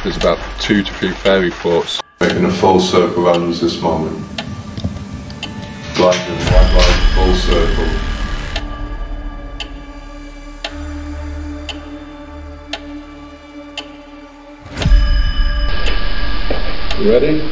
There's about 2 to 3 fairy ports. Making a full circle around us this moment. Black and white light, full circle. You ready?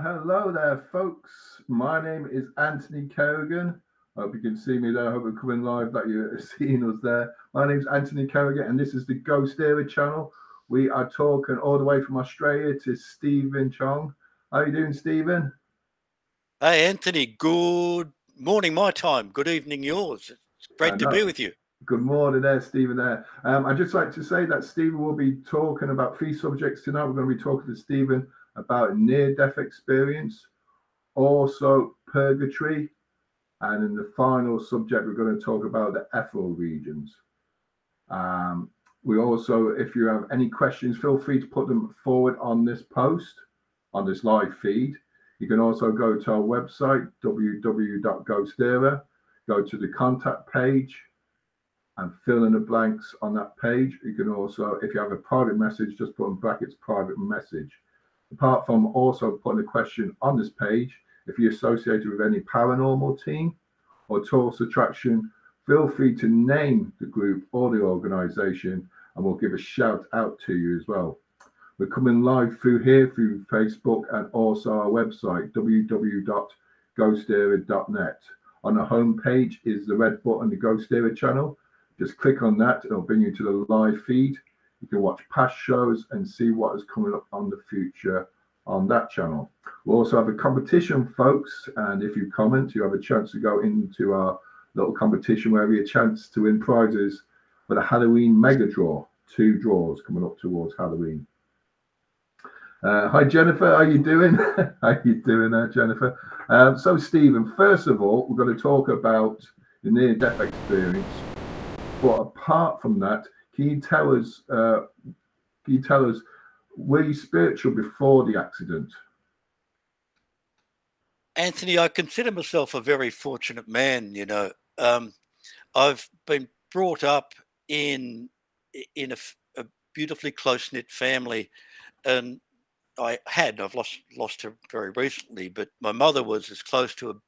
Hello there, folks. My name is Anthony Kerrigan. I hope you can see me there. I hope we're coming live that you're seeing us there. My name is Anthony Kerrigan, and this is the GhostÉire Channel. We are talking all the way from Australia to Stephen Chong. How are you doing, Stephen? Hey, Anthony. Good morning, my time. Good evening, yours. It's great to be with you. Good morning there, Stephen there. I'd just like to say that Stephen will be talking about 3 subjects tonight. We're going to be talking to Stephen about near-death experience, also purgatory, and in the final subject, we're going to talk about the ethereal regions. We also, if you have any questions, feel free to put them forward on this post, on this live feed. You can also go to our website, www.GhostÉire, go to the contact page, and fill in the blanks on that page. You can also, if you have a private message, just put in brackets private message. Apart from also putting a question on this page, if you're associated with any paranormal team or tourist attraction, feel free to name the group or the organization, and we'll give a shout out to you as well. We're coming live through here, through Facebook, and also our website, www.GhostÉire.net. On the home page is the red button, the GhostÉire channel. Just click on that, it'll bring you to the live feed. You can watch past shows and see what is coming up on the future on that channel. We'll also have a competition, folks, and if you comment, you have a chance to go into our little competition where we have a chance to win prizes for the Halloween mega draw. 2 draws coming up towards Halloween. Hi, Jennifer. How you doing? How you doing there, Jennifer? So, Stephen, first of all, we're going to talk about the near-death experience. But apart from that, can you tell us? Were you spiritual before the accident? Anthony, I consider myself a very fortunate man. I've been brought up in a beautifully close knit family, and I've lost her very recently, but my mother was as close to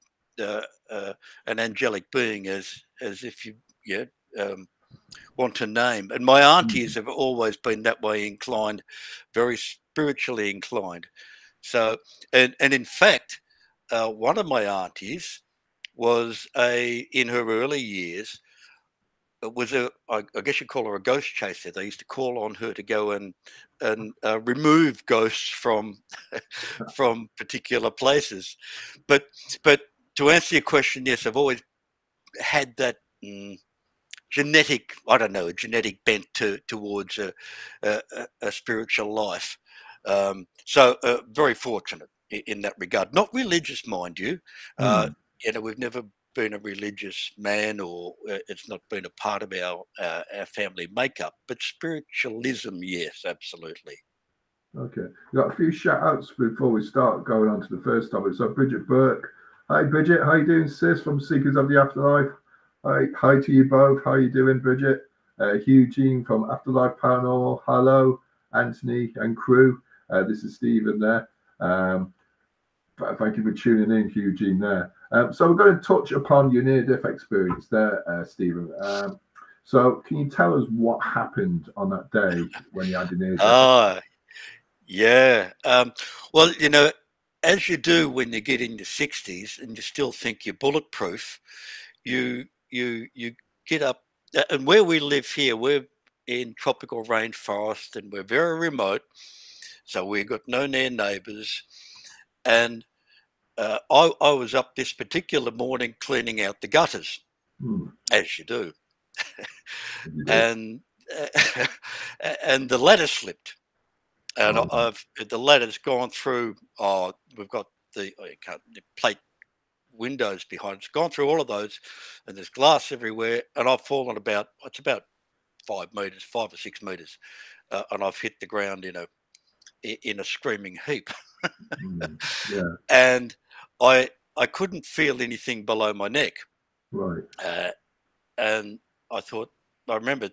an angelic being as if you um, want to name. And my aunties have always been that way inclined, very spiritually inclined. So, and in fact, one of my aunties was in her early years, I guess you'd call her a ghost chaser. They used to call on her to go and remove ghosts from from particular places. But but to answer your question, yes, I've always had that genetic, I don't know, a genetic bent towards a spiritual life. So very fortunate in that regard. Not religious, mind you. We've never been a religious man, or it's not been a part of our family makeup. But spiritualism, yes, absolutely. Okay, we've got a few shout outs before we start going on to the first topic. So Bridget Burke. Hi Bridget, how you doing, sis, from Seekers of the Afterlife? Hi to you both. How you doing, Bridget? Eugene from Afterlife Paranormal. Hello, Anthony and crew. This is Stephen there. Thank you for tuning in, Eugene there. So we're going to touch upon your near-death experience there, Stephen. So can you tell us what happened on that day when you had your near-death? Yeah. Well, as you do when you get in your 60s and you still think you're bulletproof, you get up. And where we live here, we're in tropical rainforest and we're very remote, so we've got no near neighbours. And I was up this particular morning cleaning out the gutters, as you do, and and the ladder slipped. And the ladder's gone through. We've got the plate windows behind. It's gone through all of those, and there's glass everywhere. And I've fallen about 5 meters, 5 or 6 meters, and I've hit the ground in a screaming heap. Yeah. And I couldn't feel anything below my neck. Right. And I remember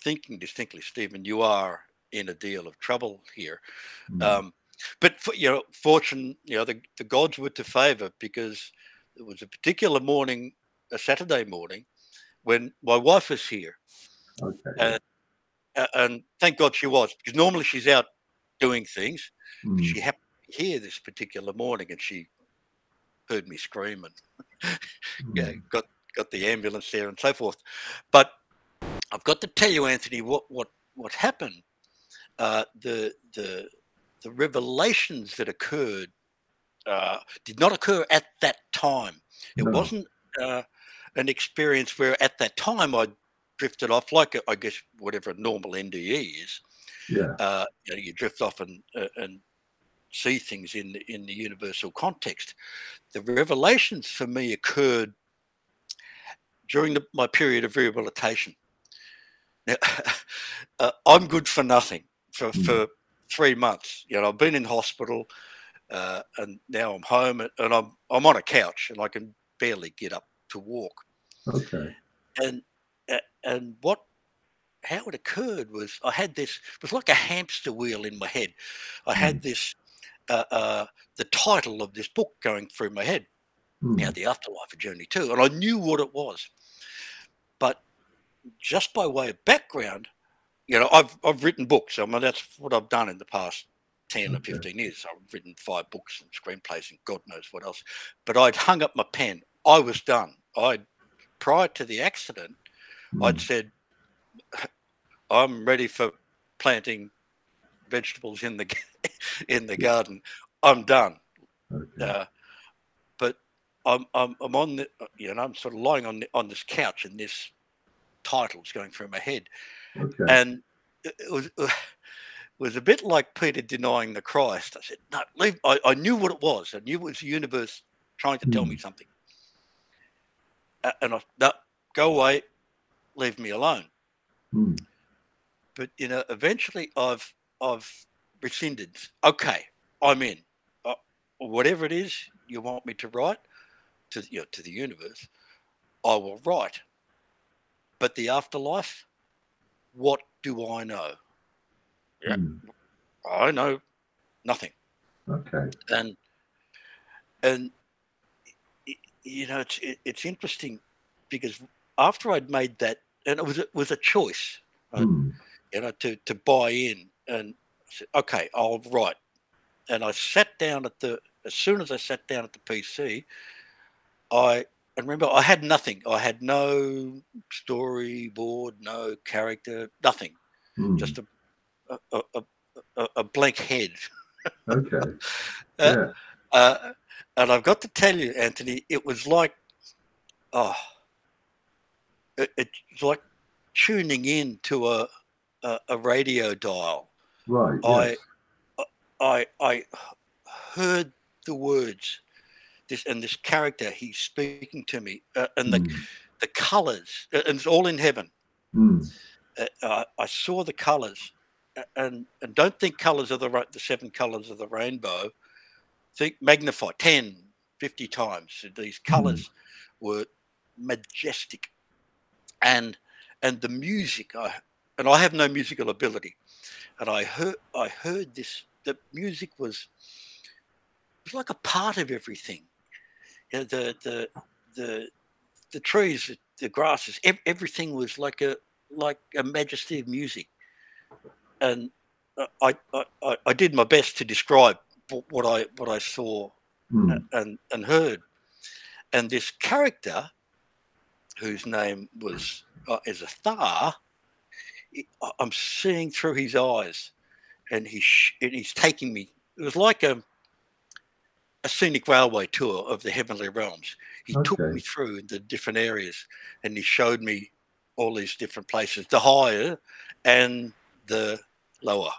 thinking distinctly, Stephen, you are in a deal of trouble here. But fortune, the gods were to favour, because it was a particular morning, a Saturday morning, when my wife was here. Okay. And thank God she was, because normally she's out doing things. But she happened to be here this particular morning, and she heard me screaming. Got the ambulance there and so forth. But I've got to tell you, Anthony, what happened. The revelations that occurred did not occur at that time. It wasn't an experience where at that time I drifted off, like I guess whatever a normal NDE is. Yeah. You drift off and see things in the universal context. The revelations for me occurred during my period of rehabilitation. Now, I'm good for nothing for 3 months. I've been in hospital, and now I'm home, and I'm on a couch, and I can barely get up to walk. Okay. And how it occurred was I had this. It was like a hamster wheel in my head. I had this the title of this book going through my head. Now, the Afterlife, a Journey Too, and I knew what it was. But just by way of background, I've written books. I mean, that's what I've done in the past 10 or 15 years. I've written 5 books and screenplays and God knows what else. But I'd hung up my pen. I was done. Prior to the accident, I'd said, I'm ready for planting vegetables in the garden. I'm done. Okay. But I'm on the, I'm sort of lying on this couch, and this title's going through my head. Okay. And it was a bit like Peter denying the Christ. I said, no, leave. I knew what it was. I knew it was the universe trying to tell me something. And no, go away, leave me alone. But eventually I've rescinded. Okay, I'm in. Whatever it is, you want me to write to to the universe, I will write. But the afterlife, what do I know? Yeah, I know nothing. Okay. And it's interesting because after I'd made that, and it was a choice, to buy in, and I said, okay, I'll write. And I sat down as soon as I sat down at the PC, and remember, I had nothing. I had no storyboard, no character, nothing. Just a blank head. Okay. Yeah. And I've got to tell you, Anthony, it was like, it's like tuning in to a radio dial. Right. Yes. I heard the words, this character, he's speaking to me, and the colors, and it's all in heaven. I saw the colors, and don't think colors are the 7 colors of the rainbow. Think magnify 10, 50 times. These colors were majestic, and the music. I have no musical ability, and I heard this. The music was like a part of everything. You know, the trees, the grasses, everything was like a majesty of music, and I did my best to describe what I saw and heard, and this character, whose name was is a star, I'm seeing through his eyes, and he's taking me. It was like a scenic railway tour of the heavenly realms. He took me through the different areas, and he showed me all these different places, the higher and the lower.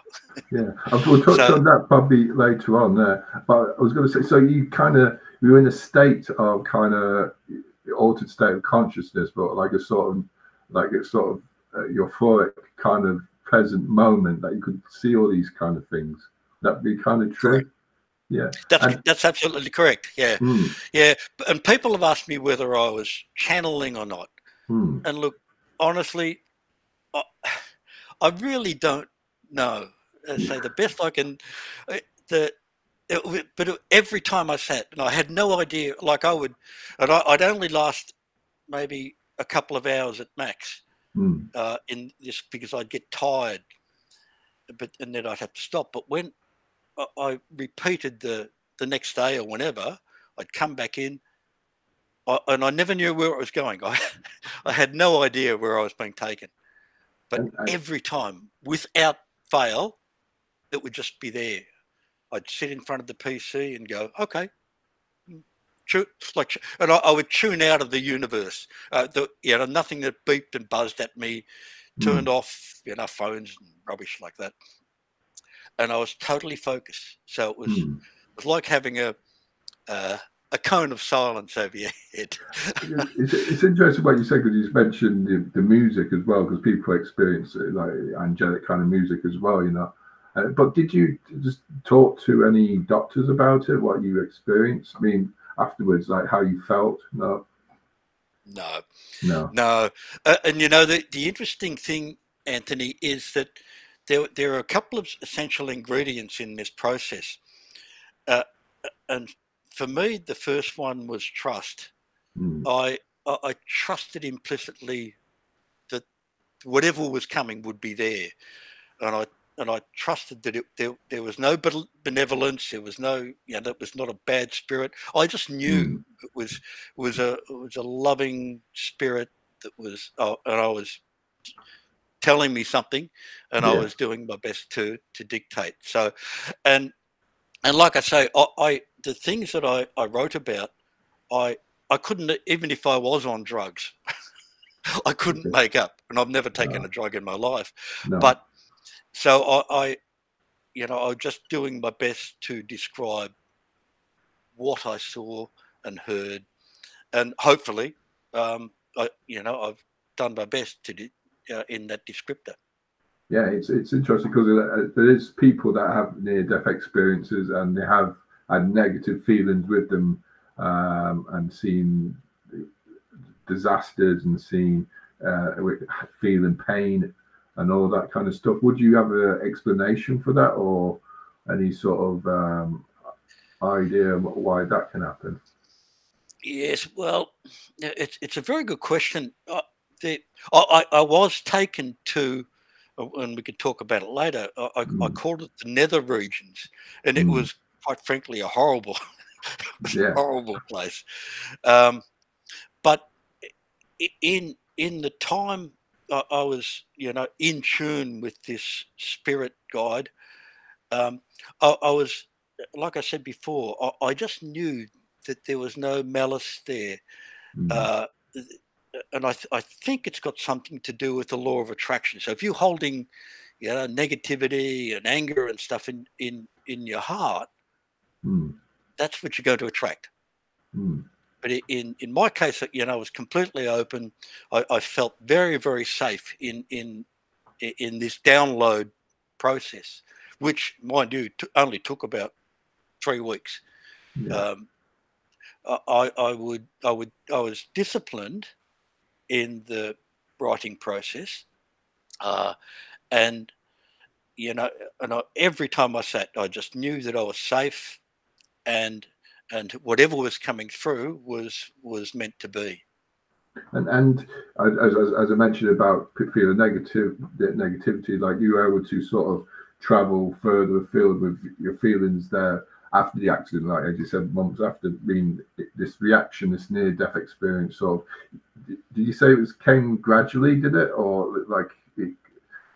Yeah, we'll touch on that probably later on there. But I was going to say, so you're in a state of kind of altered state of consciousness, but like a sort of euphoric kind of present moment that you could see all these kind of things. That'd be kind of true. Correct. Yeah, that's absolutely correct. Yeah, yeah. And people have asked me whether I was channeling or not. And look, honestly, I really don't know. So the best I can, but every time I sat, and I had no idea. Like I'd only last maybe a couple of hours at max in this, because I'd get tired, and then I'd have to stop. But when I repeated the next day or whenever, I'd come back in, and I never knew where it was going. I had no idea where I was being taken, but every time, without fail, it would just be there. I'd sit in front of the PC and go, okay, and I would tune out of the universe. Nothing that beeped and buzzed at me, turned off, phones and rubbish like that. And I was totally focused. So it was like having a cone of silence over your head. It's interesting what you said, because you mentioned the music as well, because people experience it, like angelic kind of music as well, but did you just talk to any doctors about it, what you experienced? I mean, afterwards, like how you felt? No. And the interesting thing, Anthony, is that there are a couple of essential ingredients in this process, and for me, the first one was trust. I trusted implicitly that whatever was coming would be there, and I trusted that there was no benevolence. There was no, that was not a bad spirit. I just knew it was a loving spirit that was, and I was telling me something, and I was doing my best to dictate. So, and like I say, the things that I wrote about, I couldn't, even if I was on drugs, I couldn't make up, and I've never taken a drug in my life. But so I was just doing my best to describe what I saw and heard, and hopefully, I've done my best to in that descriptor. Yeah, it's interesting, because there is people that have near-death experiences, and they have had negative feelings with them, and seen disasters and seen feeling pain and all that kind of stuff. Would you have an explanation for that, or any sort of idea why that can happen? Yes, well, it's a very good question. I was taken to, and we could talk about it later. I Mm, called it the nether regions, and it mm, was quite frankly a horrible, yeah. horrible place. Um, but in the time I was, in tune with this spirit guide, I was, like I said before, I just knew that there was no malice there. Mm, Uh, and I think it's got something to do with the law of attraction. So if you're holding, negativity and anger and stuff in your heart, mm, that's what you're going to attract. mm, But in my case, I was completely open. I felt very, very safe in this download process, which, mind you, only took about 3 weeks. yeah. Um, I was disciplined in the writing process, uh, and every time I sat, I just knew that I was safe, and whatever was coming through was meant to be. And as I mentioned about feeling negativity, like you were able to sort of travel further afield with your feelings there after the accident, like as you said, months after being this reaction, this near-death experience. So, did you say it came gradually? Did it, or like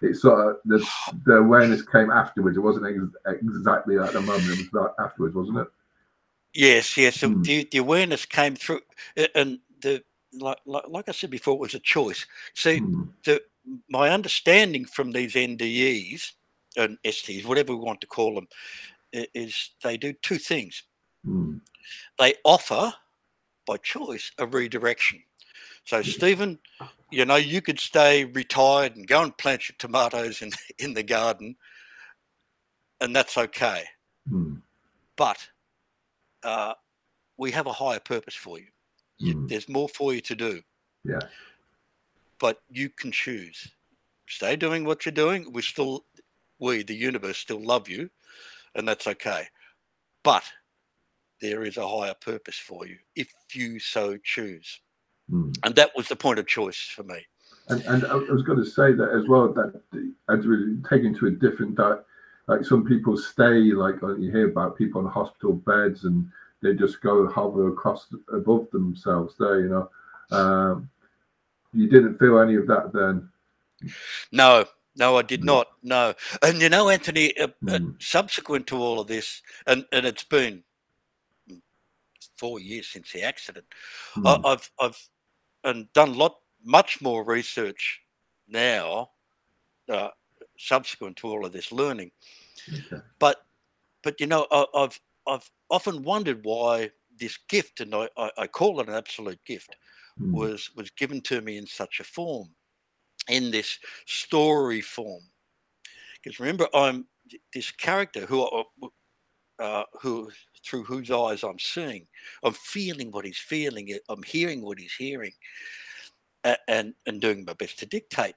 it sort of the awareness came afterwards? It wasn't exactly at the moment. It was like afterwards, wasn't it? Yes, yes. So Mm, the awareness came through, and the like I said before, it was a choice. See, mm, the my understanding from these NDEs and STs, whatever we want to call them, is they do two things. mm, They offer, by choice, a redirection. So, Stephen, you could stay retired and go and plant your tomatoes in the garden, and that's okay. mm, But uh, we have a higher purpose for you. mm, There's more for you to do, yes. but you can choose. Stay doing what you're doing. The universe, still love you, and that's okay. But there is a higher purpose for you if you so choose. Mm. And that was the point of choice for me. And I was going to say that as well, that as we take into a different like some people stay, like you hear about people on hospital beds and they just go hover across above themselves there, you didn't feel any of that then. No, no, I did Mm, not. No. And Anthony, mm, subsequent to all of this, and it's been 4 years since the accident, mm, I've and done much more research now, uh, subsequent to all of this learning. okay. But I've often wondered why this gift, and I call it an absolute gift, Mm, was given to me in such a form, in this story form. Because remember, I'm this character who through whose eyes I'm seeing. I'm feeling what he's feeling. I'm hearing what he's hearing, and doing my best to dictate.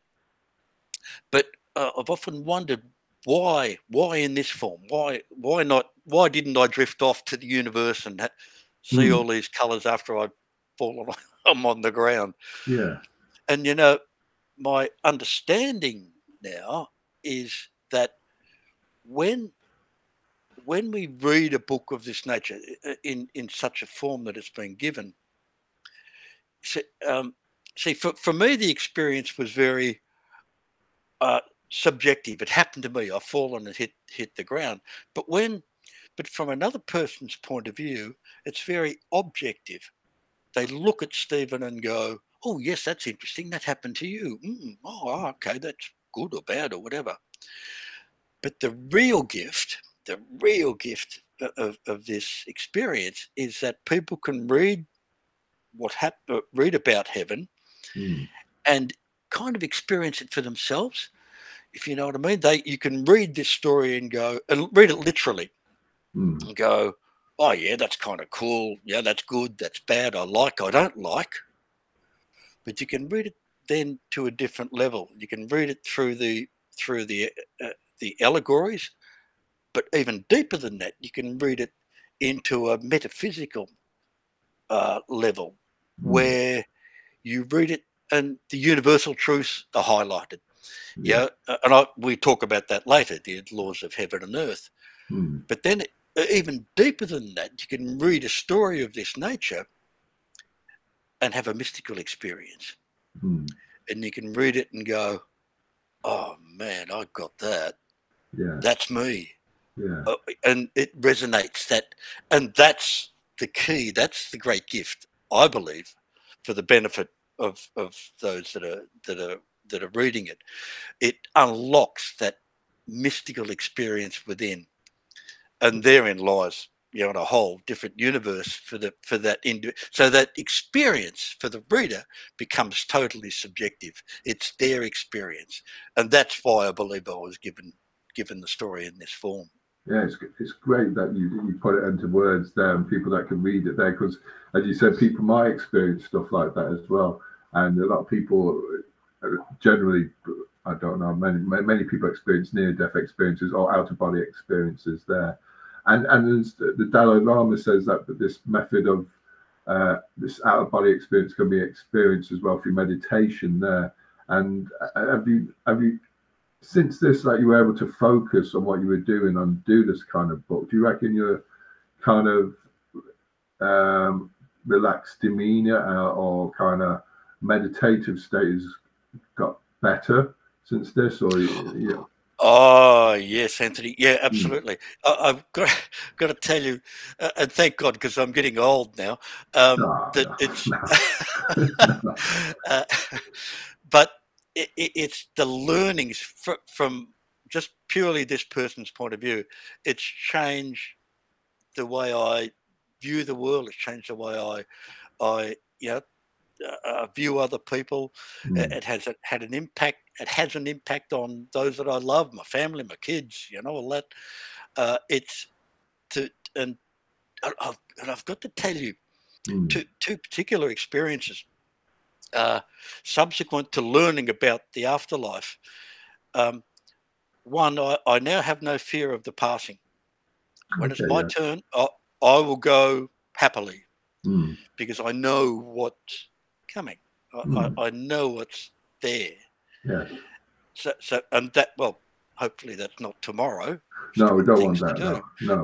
But I've often wondered why in this form? Why not? Why didn't I drift off to the universe and see mm, all these colours after I'd fallen? I'm on the ground, yeah. and my understanding now is that when we read a book of this nature in such a form that it's been given, see, for me the experience was very uh, subjective. It happened to me. I've fallen and hit the ground. But from another person's point of view, it's very objective. They look at Stephen and go, "Oh, yes, that's interesting. That happened to you. Oh, okay, that's good or bad or whatever." But the real gift of this experience is that people can read about heaven Mm, and kind of experience it for themselves, if you know what I mean. You can read this story and read it literally mm, and go, oh yeah, that's kind of cool. Yeah, that's good. That's bad. I don't like. But you can read it then to a different level. You can read it through the allegories, but even deeper than that, you can read it into a metaphysical level where you read it and the universal truths are highlighted. Yeah, and we talk about that later, the laws of heaven and earth. But then even deeper than that, you can read a story of this nature and have a mystical experience. And you can read it and go, oh man, I got that. Yeah. That's me. Yeah. And it resonates and that's the key. That's the great gift, I believe, for the benefit of those that are reading it. It unlocks that mystical experience within, and therein lies, in a whole different universe for that so that experience for the reader becomes totally subjective. It's their experience, and that's why I believe I was given the story in this form. Yeah, it's great that you put it into words there, and people that can read it there, because as you said, people might experience stuff like that as well, and a lot of people generally, I don't know, many people experience near-death experiences or out-of-body experiences there. And the Dalai Lama says that this method of this out-of-body experience can be experienced as well through meditation there. And have you since this, like, you were able to focus on what you were doing and do this kind of book, do you reckon your kind of relaxed demeanor or kind of meditative state has got better since this, or yeah? Oh yes, Anthony. Yeah, absolutely. I've got to tell you, and thank God, because I'm getting old now. That it's, but it's the learnings from just purely this person's point of view. It's changed the way I view the world. It's changed the way I view other people. It has had an impact. It has an impact on those that I love, my family, my kids, all that. And I've got to tell you, two particular experiences subsequent to learning about the afterlife. One, I now have no fear of the passing. When it's my turn, I will go happily because I know what's coming. I know what's there. Yeah. So and that, well, hopefully that's not tomorrow. No, we don't want that. No.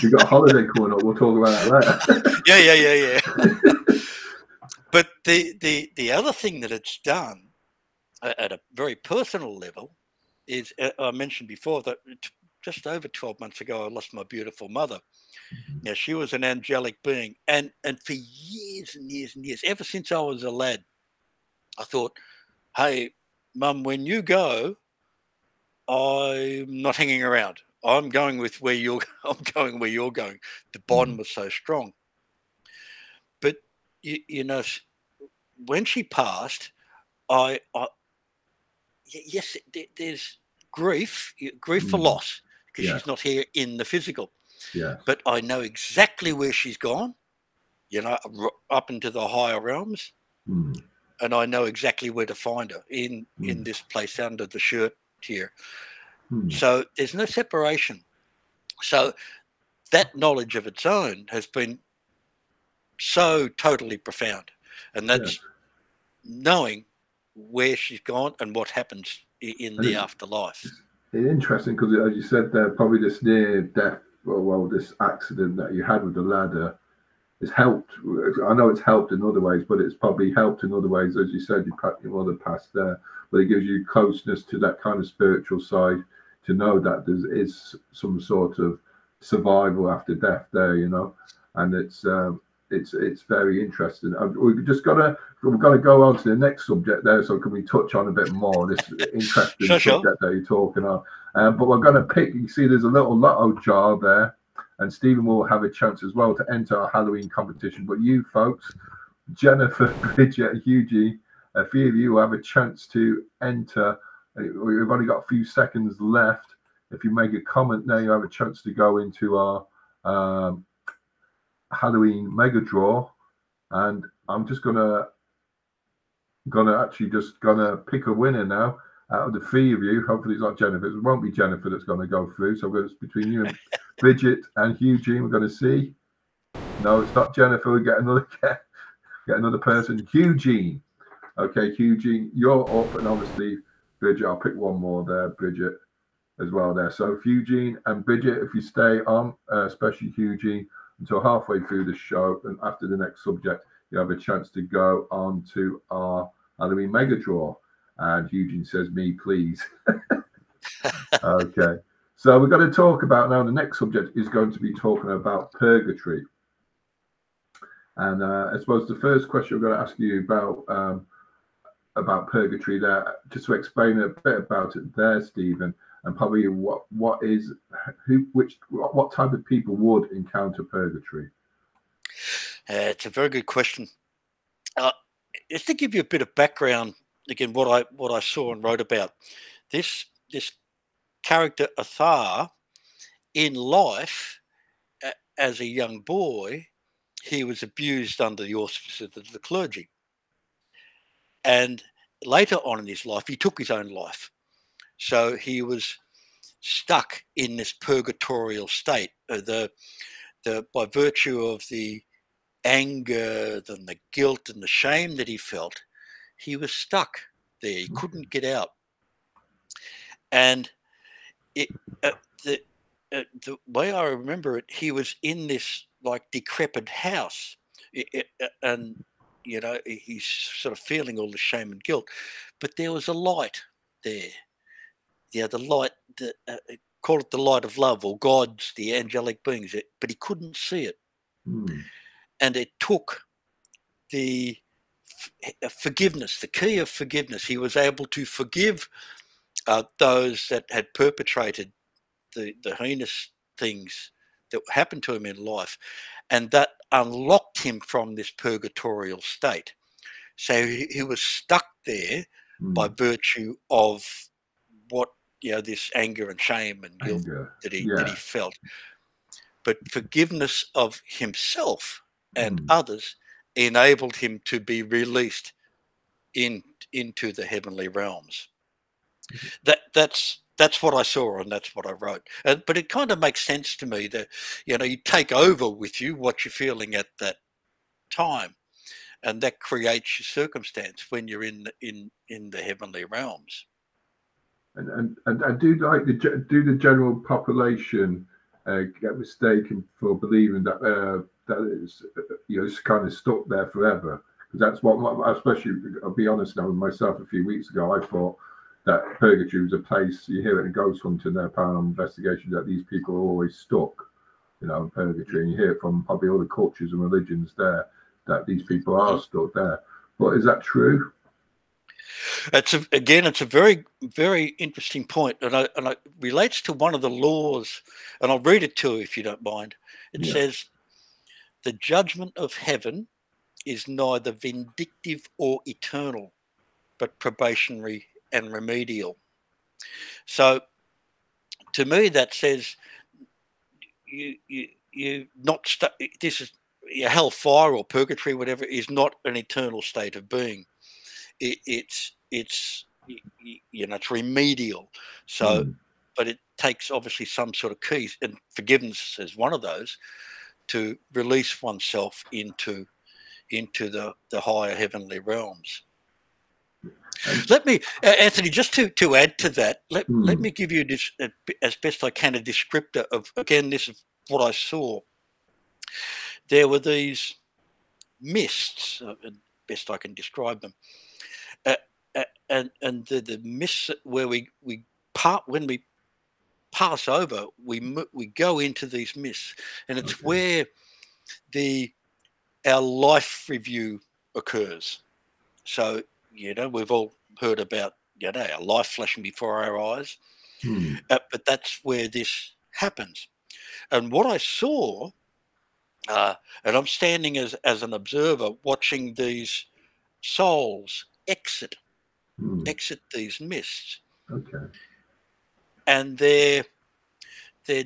We've got a holiday coming up. We'll talk about that later. Yeah. But the other thing that it's done at a very personal level is, I mentioned before that just over 12 months ago, I lost my beautiful mother. Now, she was an angelic being. And for years and years and years, ever since I was a lad, I thought, hey, Mum, when you go, I'm not hanging around. I'm going with where you're going where you're going. The bond was so strong. But, when she passed, yes, there's grief for loss, because she's not here in the physical. Yeah. But I know exactly where she's gone, up into the higher realms, and I know exactly where to find her in this place under the shirt here. So there's no separation. So that knowledge of its own has been so totally profound, and that's knowing where she's gone and what happens in the afterlife. It's interesting because, as you said there, probably this near death, this accident that you had with the ladder has helped. I know it's helped in other ways, but it's probably helped in other ways. As you said, your mother passed there, but it gives you closeness to that kind of spiritual side, to know that there is some sort of survival after death there, and it's very interesting. We're gonna go on to the next subject there. So can we touch on a bit more this interesting subject that you're talking on? But we're gonna pick. You see, there's a little lotto jar there, and Stephen will have a chance as well to enter our Halloween competition. But you folks, Jennifer, Bridget, Hughie, a few of you will have a chance to enter. We've only got a few seconds left. If you make a comment now, you have a chance to go into our Halloween mega draw, and I'm just gonna pick a winner now out of the three of you. Hopefully it's not Jennifer. It won't be Jennifer that's going to go through. So it's between you and Bridget and Eugene. We're going to see. No, it's not Jennifer. We get another person. Eugene. Okay, Eugene, you're up, and obviously Bridget. I'll pick one more there, Bridget, as well there. So if Eugene and Bridget, if you stay on, especially Eugene, until halfway through the show, and after the next subject, you have a chance to go on to our Halloween mega draw. And Eugene says, "Me, please." Okay. So we're going to talk about now. The next subject is going to be talking about purgatory. And I suppose the first question we're going to ask you about purgatory there, just to explain a bit about it there, Stephen, and probably what type of people would encounter purgatory. It's a very good question. Just to give you a bit of background, again, what I saw and wrote about this character Athar in life, as a young boy, he was abused under the auspices of the clergy, and later on in his life, he took his own life. So he was stuck in this purgatorial state. By virtue of the anger and the guilt and the shame that he felt, he was stuck there. He couldn't get out. And the way I remember it, he was in this like decrepit house, and he's sort of feeling all the shame and guilt, but there was a light there. Yeah, the light, call it the light of love, or gods, the angelic beings, but he couldn't see it. And it took the forgiveness, the key of forgiveness. He was able to forgive those that had perpetrated the heinous things that happened to him in life, and that unlocked him from this purgatorial state. So he was stuck there by virtue of what, this anger and shame and guilt that he felt. But forgiveness of himself and others enabled him to be released into the heavenly realms. That's what I saw, and that's what I wrote. But it kind of makes sense to me that you take over with you what you're feeling at that time, and that creates your circumstance when you're in the heavenly realms. And do the general population get mistaken for believing that is it's kind of stuck there forever? Because that's what, especially, I'll be honest now with myself, a few weeks ago, I thought that purgatory was a place, you hear it in ghost hunting, their paranormal investigation, that these people are always stuck, in purgatory. And you hear it from probably all the cultures and religions there, that these people are stuck there. But is that true? It's a very, very interesting point, and it relates to one of the laws, and I'll read it to you if you don't mind. It says, "The judgment of heaven is neither vindictive or eternal, but probationary and remedial." So, to me, that says you not this is hellfire or purgatory, whatever, is not an eternal state of being. It's remedial. So, but it takes obviously some sort of keys, and forgiveness is one of those, to release oneself into the higher heavenly realms. Let me, Anthony, just to add to that, let me give you this, as best I can, a descriptor of, again, this is what I saw. There were these mists, best I can describe them, and the mists where when we pass over, we go into these mists, and it's where our life review occurs. So, we've all heard about, our life flashing before our eyes, but that's where this happens. And what I saw, and I'm standing as an observer watching these souls exit these mists. And they're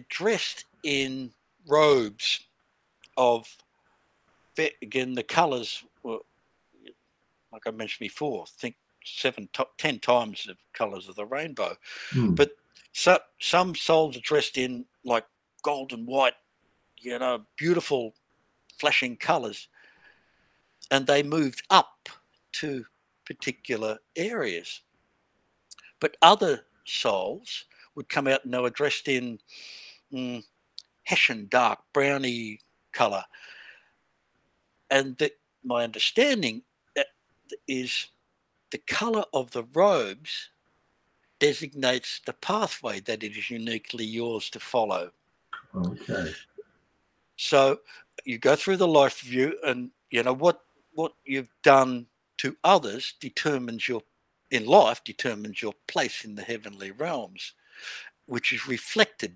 dressed in robes of again, the colours were, like I mentioned before, I think 10 times the colours of the rainbow. But some souls are dressed in like gold and white, beautiful flashing colours, and they moved up to particular areas. But other souls would come out and they were dressed in Hessian dark browny colour. And my understanding is the colour of the robes designates the pathway that it is uniquely yours to follow. Okay. So you go through the life review, and what you've done to others determines your place in the heavenly realms, which is reflected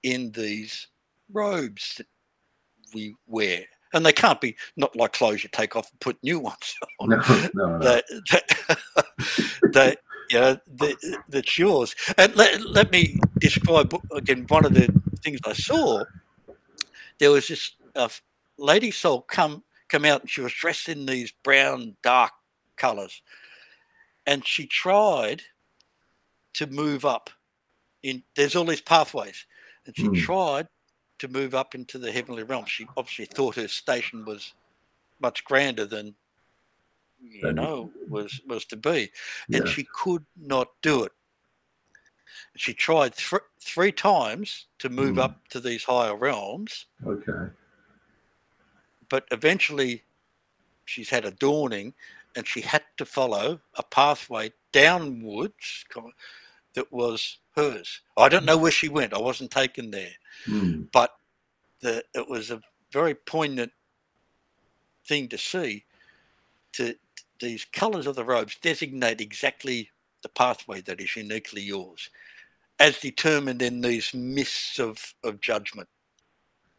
in these robes that we wear. And they can't be not like clothes you take off and put new ones on. No. That's yours. And let me describe again one of the things I saw. There was this lady soul come out, and she was dressed in these brown dark colours, and she tried to move up. There's all these pathways, and she tried to move up into the heavenly realm. She obviously thought her station was much grander than was to be, and she could not do it. She tried three times to move up to these higher realms. Okay. But eventually she's had a dawning, and she had to follow a pathway downwards that was hers. I don't know where she went. I wasn't taken there. But it was a very poignant thing to see. These colours of the robes designate exactly the pathway that is uniquely yours, as determined in these mists of judgment.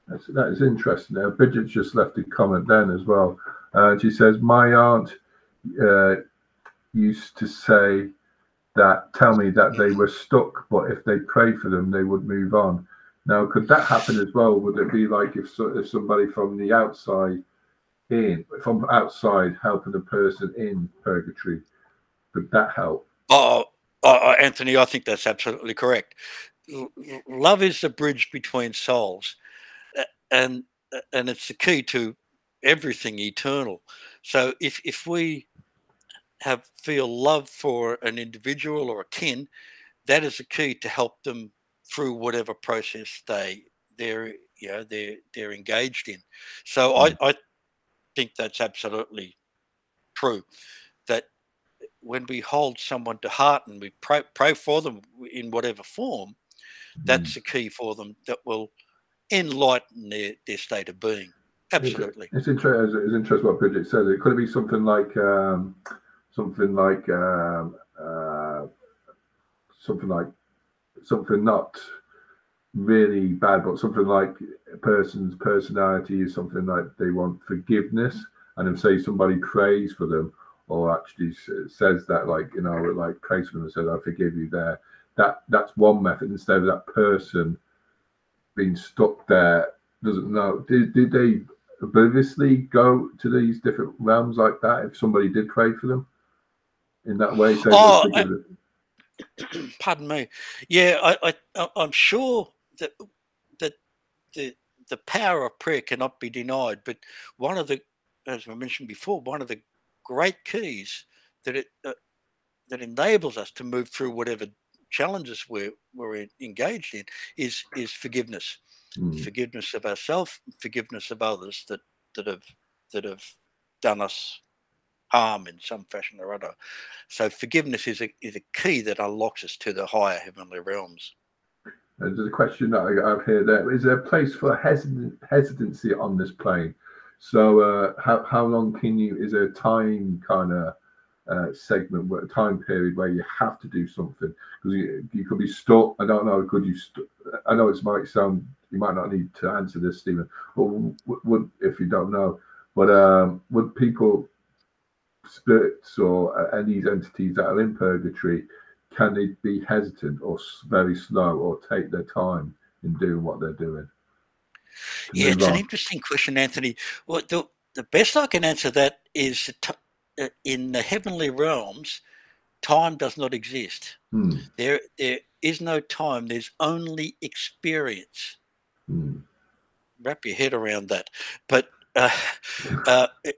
That is interesting. Now, Bridget just left a comment then as well. She says, my aunt used to tell me that they were stuck, but if they prayed for them, they would move on. Now, could that happen as well? Would it be like if somebody from the outside helping a person in purgatory, would that help? Anthony, I think that's absolutely correct. Love is the bridge between souls, and it's the key to everything eternal. So if we feel love for an individual or a kin, that is a key to help them through whatever process they're engaged in. So I think that's absolutely true, that when we hold someone to heart and we pray for them in whatever form, that's the key for them that will enlighten their state of being. Absolutely. It's interesting what Bridget said. It could be something something not really bad, but something like a person's personality is something like they want forgiveness, and if say somebody prays for them or actually says that, prays for them and says, I forgive you there, that's one method, instead of that person being stuck there, doesn't know. Did they obliviously go to these different realms like that if somebody did pray for them in that way? Pardon me. Yeah, I'm sure that the power of prayer cannot be denied. But one of the, as I mentioned before, one of the great keys that enables us to move through whatever challenges we're engaged in is forgiveness. Forgiveness of ourselves, forgiveness of others that have done us harm in some fashion or other. So forgiveness is a key that unlocks us to the higher heavenly realms. There's a question that I have here. There is there a place for hesitancy on this plane? So how long is there a time kind of segment, time period where you have to do something? Because you could be stuck. I don't know. Could you? I know it might sound. You might not need to answer this, Stephen. But would if you don't know, but would people, spirits or any entities that are in purgatory, can they be hesitant or very slow or take their time in doing what they're doing? Yeah, it's an interesting question, Anthony. Well, the best I can answer that is in the heavenly realms, time does not exist. There is no time. There's only experience. Wrap your head around that. But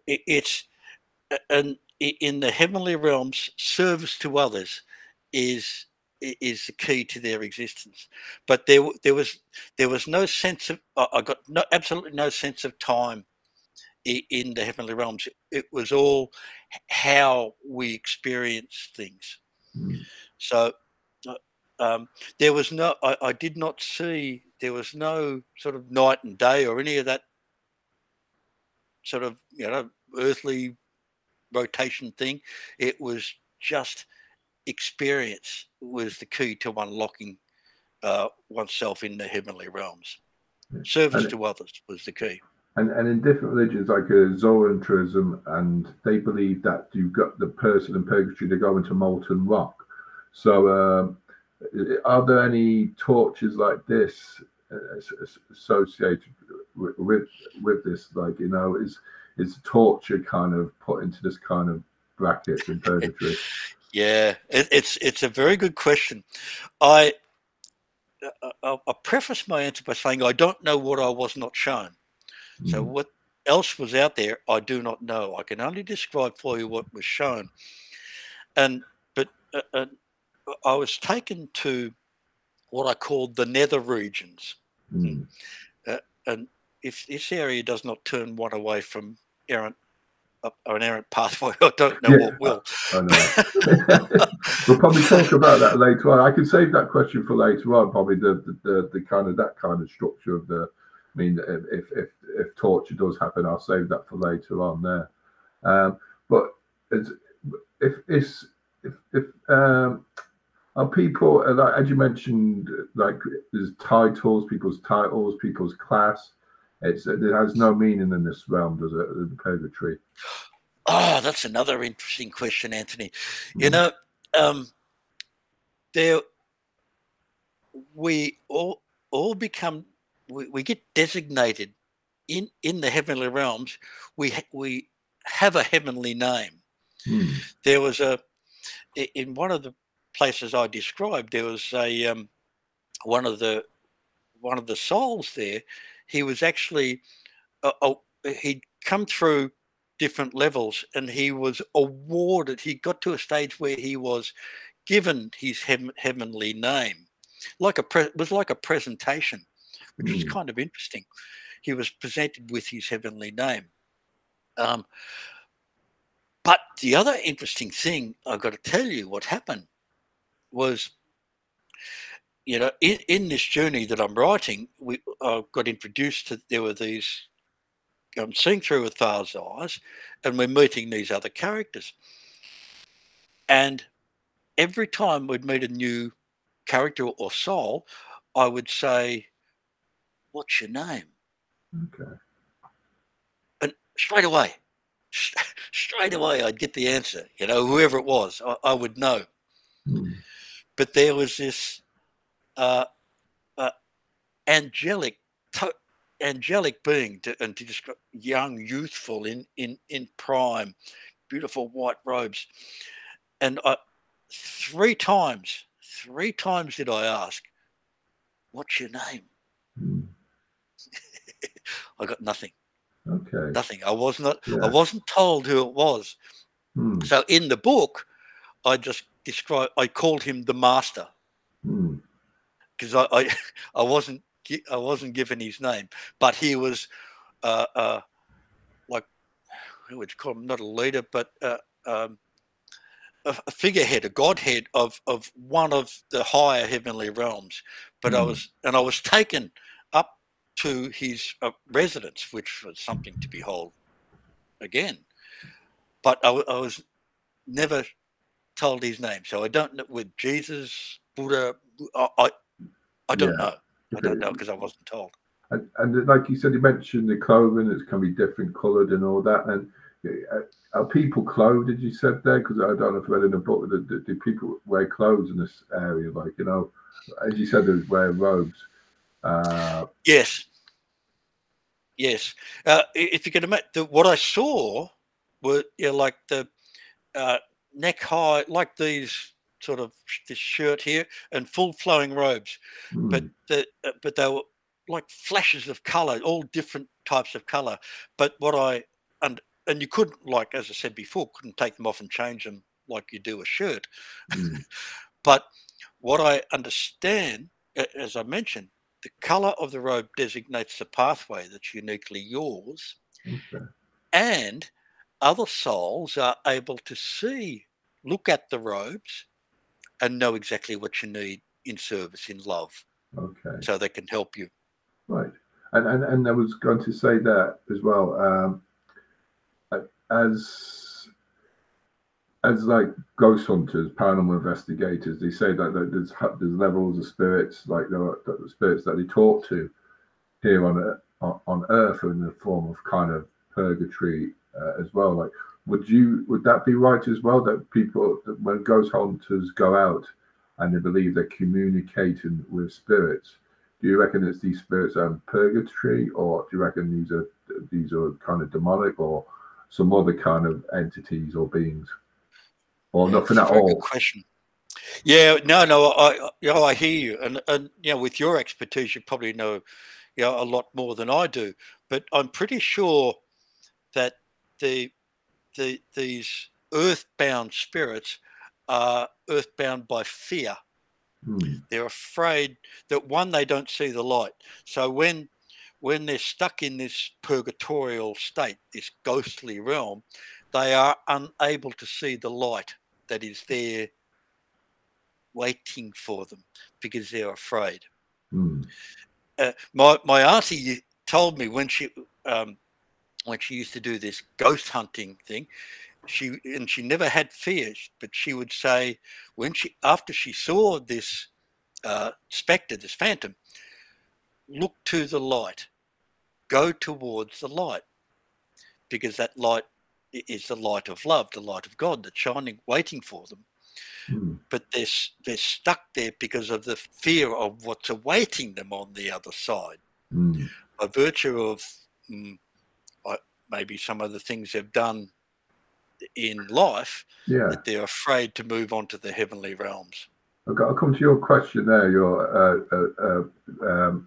it's and in the heavenly realms, service to others is the key to their existence. But there was no sense of, I got absolutely no sense of time in the heavenly realms. It was all how we experience things. So there was no, I did not see, there was no sort of night and day or any of that sort of, earthly rotation thing. It was just experience was the key to unlocking oneself in the heavenly realms. Service to others was the key. And in different religions, like Zoroastrianism, and they believe that you've got the person in purgatory, they go into molten rock. So are there any tortures like this associated with this? Like, is torture kind of put into this kind of bracket in purgatory? Yeah, it's a very good question. I'll preface my answer by saying I don't know what I was not shown. So what else was out there, I do not know. I can only describe for you what was shown. But I was taken to what I called the nether regions. And if this area does not turn one away from an errant pathway, I don't know what will. I know. We'll probably talk about that later on. I can save that question for later on. Probably the kind of structure of the. I mean, if torture does happen, I'll save that for later on there. But if are people, like, as you mentioned, like there's titles, people's class. It has no meaning in this realm, does it? The purgatory. Oh, that's another interesting question, Anthony. We all become. We get designated in the heavenly realms. We have a heavenly name. There was in one of the places I described, there was one of the souls there. He was actually he'd come through different levels, and he was awarded. He got to a stage where he was given his heavenly name, it was like a presentation, which was kind of interesting. He was presented with his heavenly name. But the other interesting thing I've got to tell you, what happened was, in this journey that I'm writing, I got introduced to, there were these, I'm seeing through a Thar's eyes, and we're meeting these other characters. And every time we'd meet a new character or soul, I would say, "What's your name?" Okay. And straight away, I'd get the answer. Whoever it was, I would know. But there was this angelic being, to describe, young, youthful, in prime, beautiful white robes, and three times did I ask, "What's your name?" I got nothing. Okay. Nothing. I wasn't told who it was. So in the book, I just I called him the Master, because I wasn't given his name, but he was like, who would you call him? Not a leader, but a figurehead, a godhead of one of the higher heavenly realms. But I was taken up to his residence, which was something to behold again. But I was never told his name, so I don't know. With Jesus, Buddha, I don't know. I don't know, because I wasn't told. And like you said, you mentioned the clothing; it can be different coloured and all that. And are people clothed, as you said there? Because I don't know if I read in the book, do people wear clothes in this area? Like, as you said, they wear robes. Yes. Yes. If you can imagine, what I saw were like the neck high, like these sort of this shirt here, and full flowing robes, but Mm, but they were like flashes of color, all different types of color. But what I and you couldn't, like as I said before, couldn't take them off and change them like you do a shirt. mm, But what I understand, as I mentioned, the color of the robe designates the pathway that's uniquely yours, okay. and other souls are able to see, look at the robes, and know exactly what you need in service, in love, Okay. so they can help you. Right. And I was going to say that as well. As like ghost hunters, paranormal investigators, they say that there's levels of spirits, like the spirits that they talk to here on Earth in the form of kind of purgatory as well. Like, would that be right as well? That people, that when ghost hunters go out and they believe they're communicating with spirits, do you reckon it's these spirits are in purgatory, or do you reckon these are kind of demonic, or some other kind of entities or beings, or Yeah, nothing it's a at very good all? question. Yeah, no, I hear you, and with your expertise, you probably know a lot more than I do. But I'm pretty sure that the these earthbound spirits are earthbound by fear. Hmm. They're afraid that, one, they don't see the light. So when they're stuck in this purgatorial state, this ghostly realm, they are unable to see the light that is there waiting for them because they're afraid. Hmm. My auntie told me when she used to do this ghost hunting thing, she never had fears, but she would say, when she after she saw this spectre, this phantom, look to the light, go towards the light, because that light is the light of love, the light of God that's shining, waiting for them. Hmm. But they're stuck there because of the fear of what's awaiting them on the other side, Hmm. by virtue of mm, maybe some of the things they've done in life, Yeah. that they're afraid to move on to the heavenly realms. I'll come to your question there, your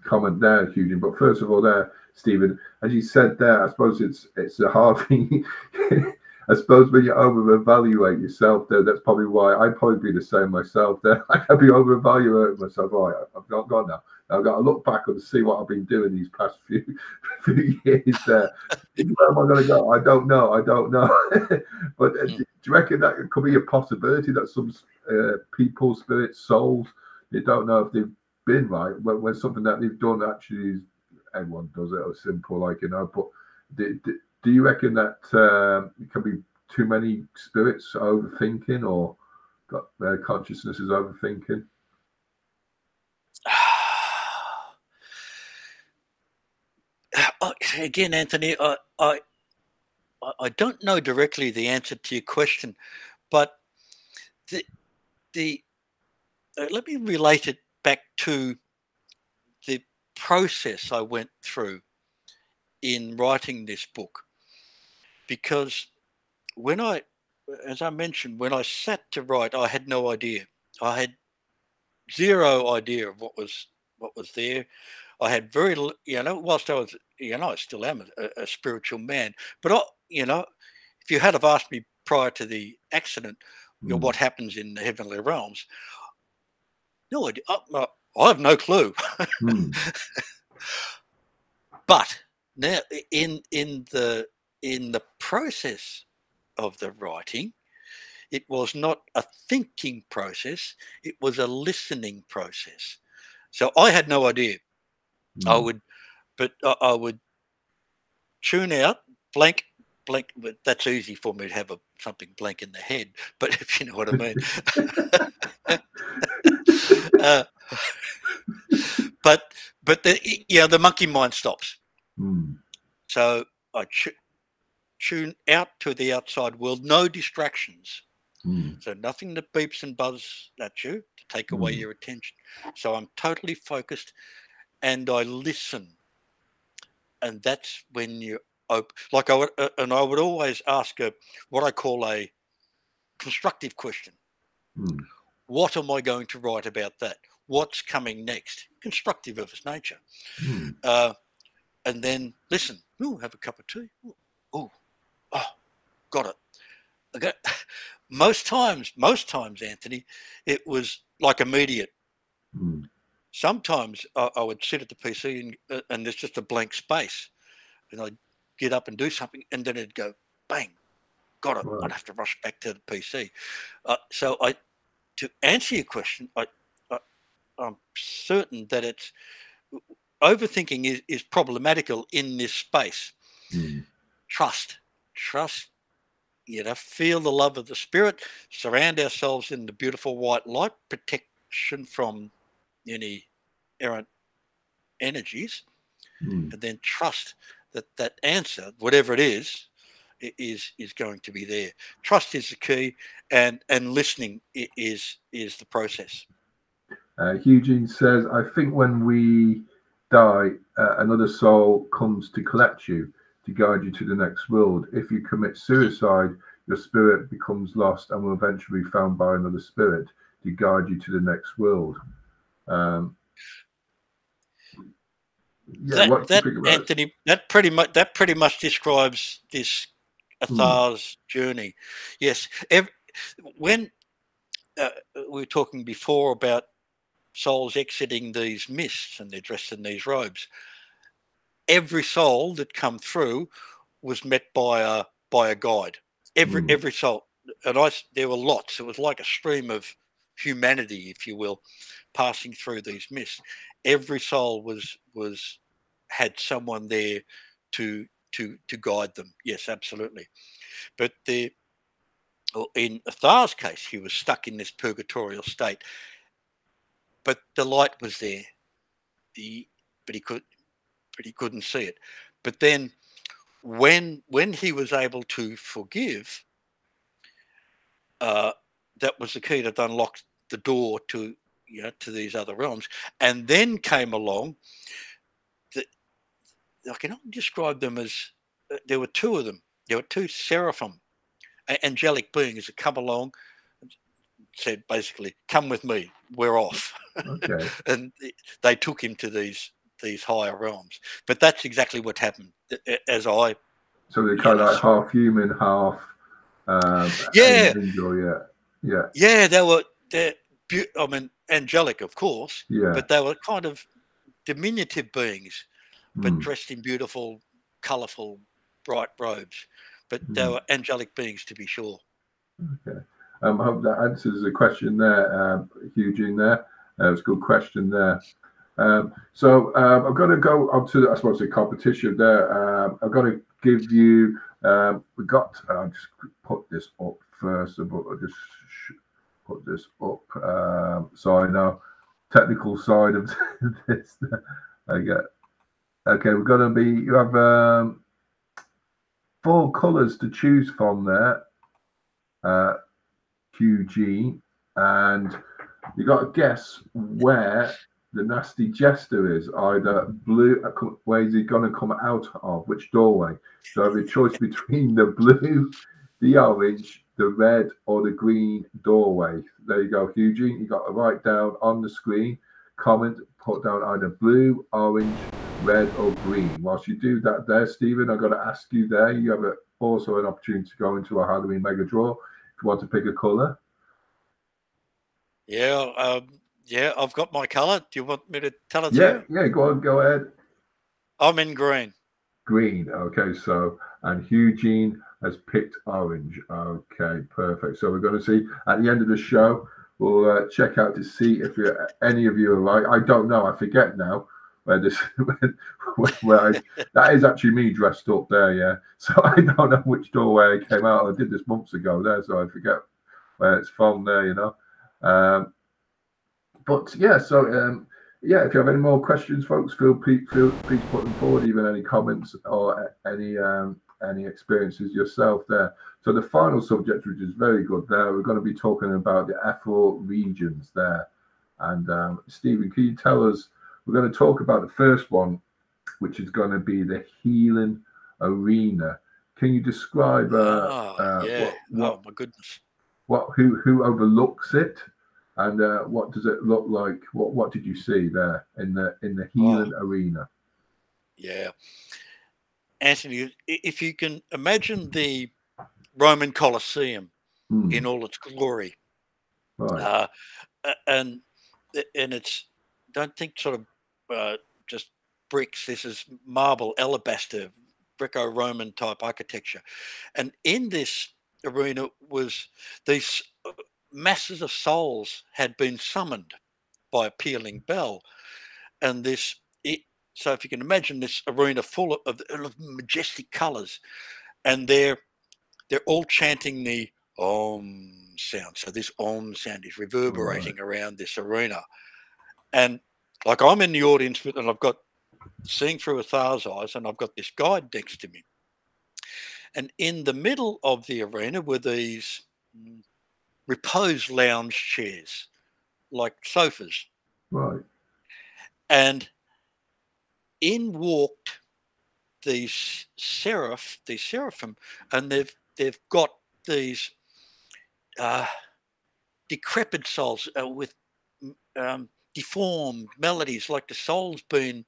comment there, Eugene. But first of all, there, Stephen, as you said there, I suppose it's a hard thing. I suppose when you over-evaluate yourself, there, that's probably why I'd probably be the same myself. There, I'd be over-evaluating myself. Right, I've not gone now. I've got to look back and see what I've been doing these past few years. There, where am I going to go? I don't know. I don't know. But do you reckon that it could be a possibility that some people, spirits, souls, they don't know if they've been right when something that they've done actually is, everyone does it, or simple, like, but do you reckon that it can be too many spirits overthinking, or got their consciousness is overthinking? Again, Anthony, I don't know directly the answer to your question, but the the let me relate it back to the process I went through in writing this book. Because when I, as I mentioned, when I sat to write, I had no idea. I had zero idea of what was there. I had whilst I was, I still am a spiritual man, but if you had have asked me prior to the accident, Mm, what happens in the heavenly realms, no idea. I have no clue. mm, But now, in the process of the writing, it was not a thinking process; it was a listening process. So I had no idea. I mm. would, but I would tune out, blank, blank. But that's easy for me to have something blank in the head. But if you know what I mean. uh, but the monkey mind stops. Mm, So I tune out to the outside world, no distractions. mm, So nothing that beeps and buzzes at you to take away mm, your attention. So I'm totally focused, and I listen. and that's when you open. Like I would always ask what I call a constructive question. What am I going to write about that? What's coming next? Constructive of its nature. And then listen. Ooh, have a cup of tea. Oh, got it. Okay. Most times, Anthony, it was like immediate. Sometimes I would sit at the PC and there's just a blank space, and I'd get up and do something, and then it'd go bang, got it. Right. I'd have to rush back to the PC. So to answer your question, I'm certain that it's overthinking is problematical in this space. Trust, feel the love of the spirit, surround ourselves in the beautiful white light, protection from any errant energies, and then trust that answer, whatever it is going to be there. Trust is the key, and listening is the process. Eugene says, I think when we die, another soul comes to collect you, to guide you to the next world. If you commit suicide, your spirit becomes lost and will eventually be found by another spirit to guide you to the next world. What do you think about Anthony, that pretty much describes this Athar's journey. Yes, when we were talking before about souls exiting these mists and they're dressed in these robes, every soul that come through was met by a guide. Every soul, and there were lots. It was like a stream of humanity, if you will, passing through these mists. Every soul had someone there to guide them. Yes, absolutely. But in Athar's case, he was stuck in this purgatorial state. But the light was there. But he couldn't see it. But then when he was able to forgive, that was the key that unlocked the door to these other realms. And then came along I can describe them as there were two of them. There were two seraphim, angelic beings that come along and said basically, come with me, we're off. Okay. And they took him to these higher realms. But that's exactly what happened. So they're kind of like half human, half angel, yeah. They're angelic, of course. Yeah. But they were kind of diminutive beings, but dressed in beautiful, colourful, bright robes. But they were angelic beings, to be sure. Okay. I hope that answers the question there, Eugene. There, it's a good question there. So I'm going to go on to, I suppose, the competition there. I'm going to give you. I'll just put this up first. I'll just put this up so I know technical side of this. Okay, we're going to be. You have 4 colours to choose from there, Eugene, and you got to guess where the nasty jester is. Either blue, where is he going to come out of? Which doorway? So I have a choice between the blue, the orange, the red, or the green doorway. There you go, Eugene. You got to write down on the screen, comment, put down either blue, orange, red, or green. Whilst you do that there, Stephen, I've got to ask you there. You have also an opportunity to go into a Halloween mega draw if you want to pick a colour. Yeah, I've got my colour. Do you want me to tell it to you? Yeah, go ahead. I'm in green. Green, okay, and Eugene has picked orange. Okay, perfect. So we're going to see at the end of the show, we'll check out to see if any of you are right. I don't know, I forget now where this, that is actually me dressed up there, yeah. So I don't know which doorway I came out. I did this months ago there, so I forget where it's from there, But yeah, so yeah, if you have any more questions, folks, please put them forward. Even any comments or any experiences yourself there. So the final subject, which is very good, there we're going to be talking about the ethereal regions there. And Stephen, can you tell us? We're going to talk about the first one, which is going to be the healing arena. Can you describe yeah. Oh my goodness. Who overlooks it, and what does it look like? What did you see there in the healing arena? Yeah, Anthony, if you can imagine the Roman Colosseum in all its glory, Right. And it's, don't think sort of just bricks. This is marble, alabaster, Greco-Roman type architecture, and in this arena was these masses of souls had been summoned by a pealing bell, and so if you can imagine this arena full of majestic colors, and they're all chanting the Om sound. So this Om sound is reverberating around this arena. And like I'm in the audience and I've got seeing through a thar's eyes, and I've got this guide next to me. And in the middle of the arena were these repose lounge chairs, like sofas. Right. And in walked these seraphim, and they've got these decrepit souls with deformed melodies, like the soul's been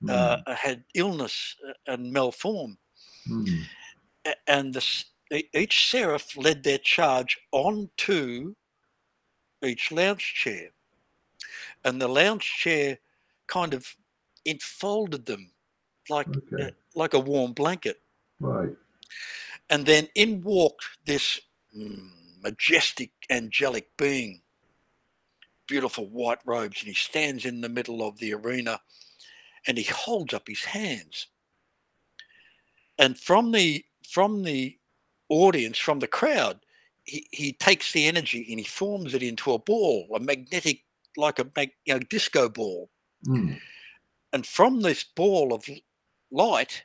had illness and malformed. And each seraph led their charge onto each lounge chair, and the lounge chair kind of enfolded them like a warm blanket. Right. And then in walked this majestic angelic being, beautiful white robes, and he stands in the middle of the arena, and he holds up his hands. And from the audience, from the crowd, he takes the energy and he forms it into a ball, a magnetic, like a disco ball. And from this ball of light,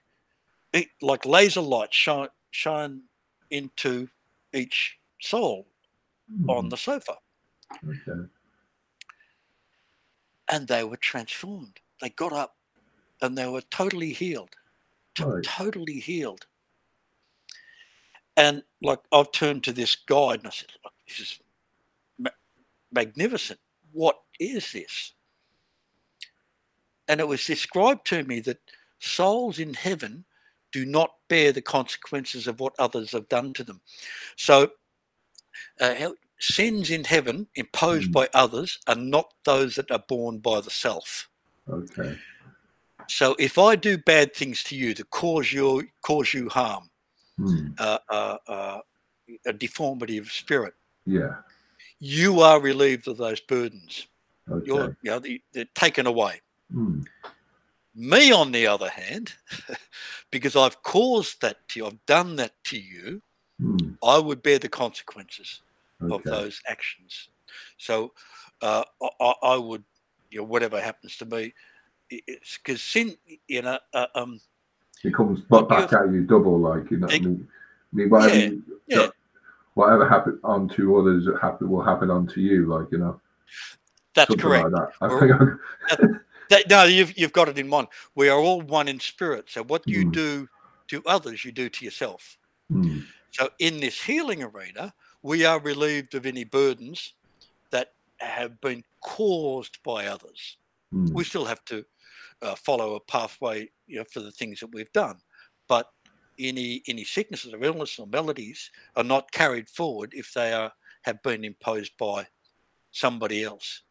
like laser light shine into each soul on the sofa. Okay. And they were transformed. They got up and they were totally healed. Totally healed. And like I've turned to this guide and I said, look, this is magnificent. What is this? And it was described to me that souls in heaven do not bear the consequences of what others have done to them. So sins in heaven imposed by others are not those that are borne by the self. Okay. So if I do bad things to you to cause you harm, a deformity of spirit, you are relieved of those burdens. Okay. They're taken away. Me, on the other hand, because I've caused that to you, I've done that to you, I would bear the consequences of those actions. So I would, whatever happens to me, it's because sin, it comes back at you double, like, whatever happened onto others, will happen onto you, like, That's something correct. Like that. No, you've got it in mind. We are all one in spirit. So what you do to others, you do to yourself. So in this healing arena, we are relieved of any burdens that have been caused by others. We still have to follow a pathway, for the things that we've done, but any sicknesses or illness or maladies are not carried forward if they have been imposed by somebody else.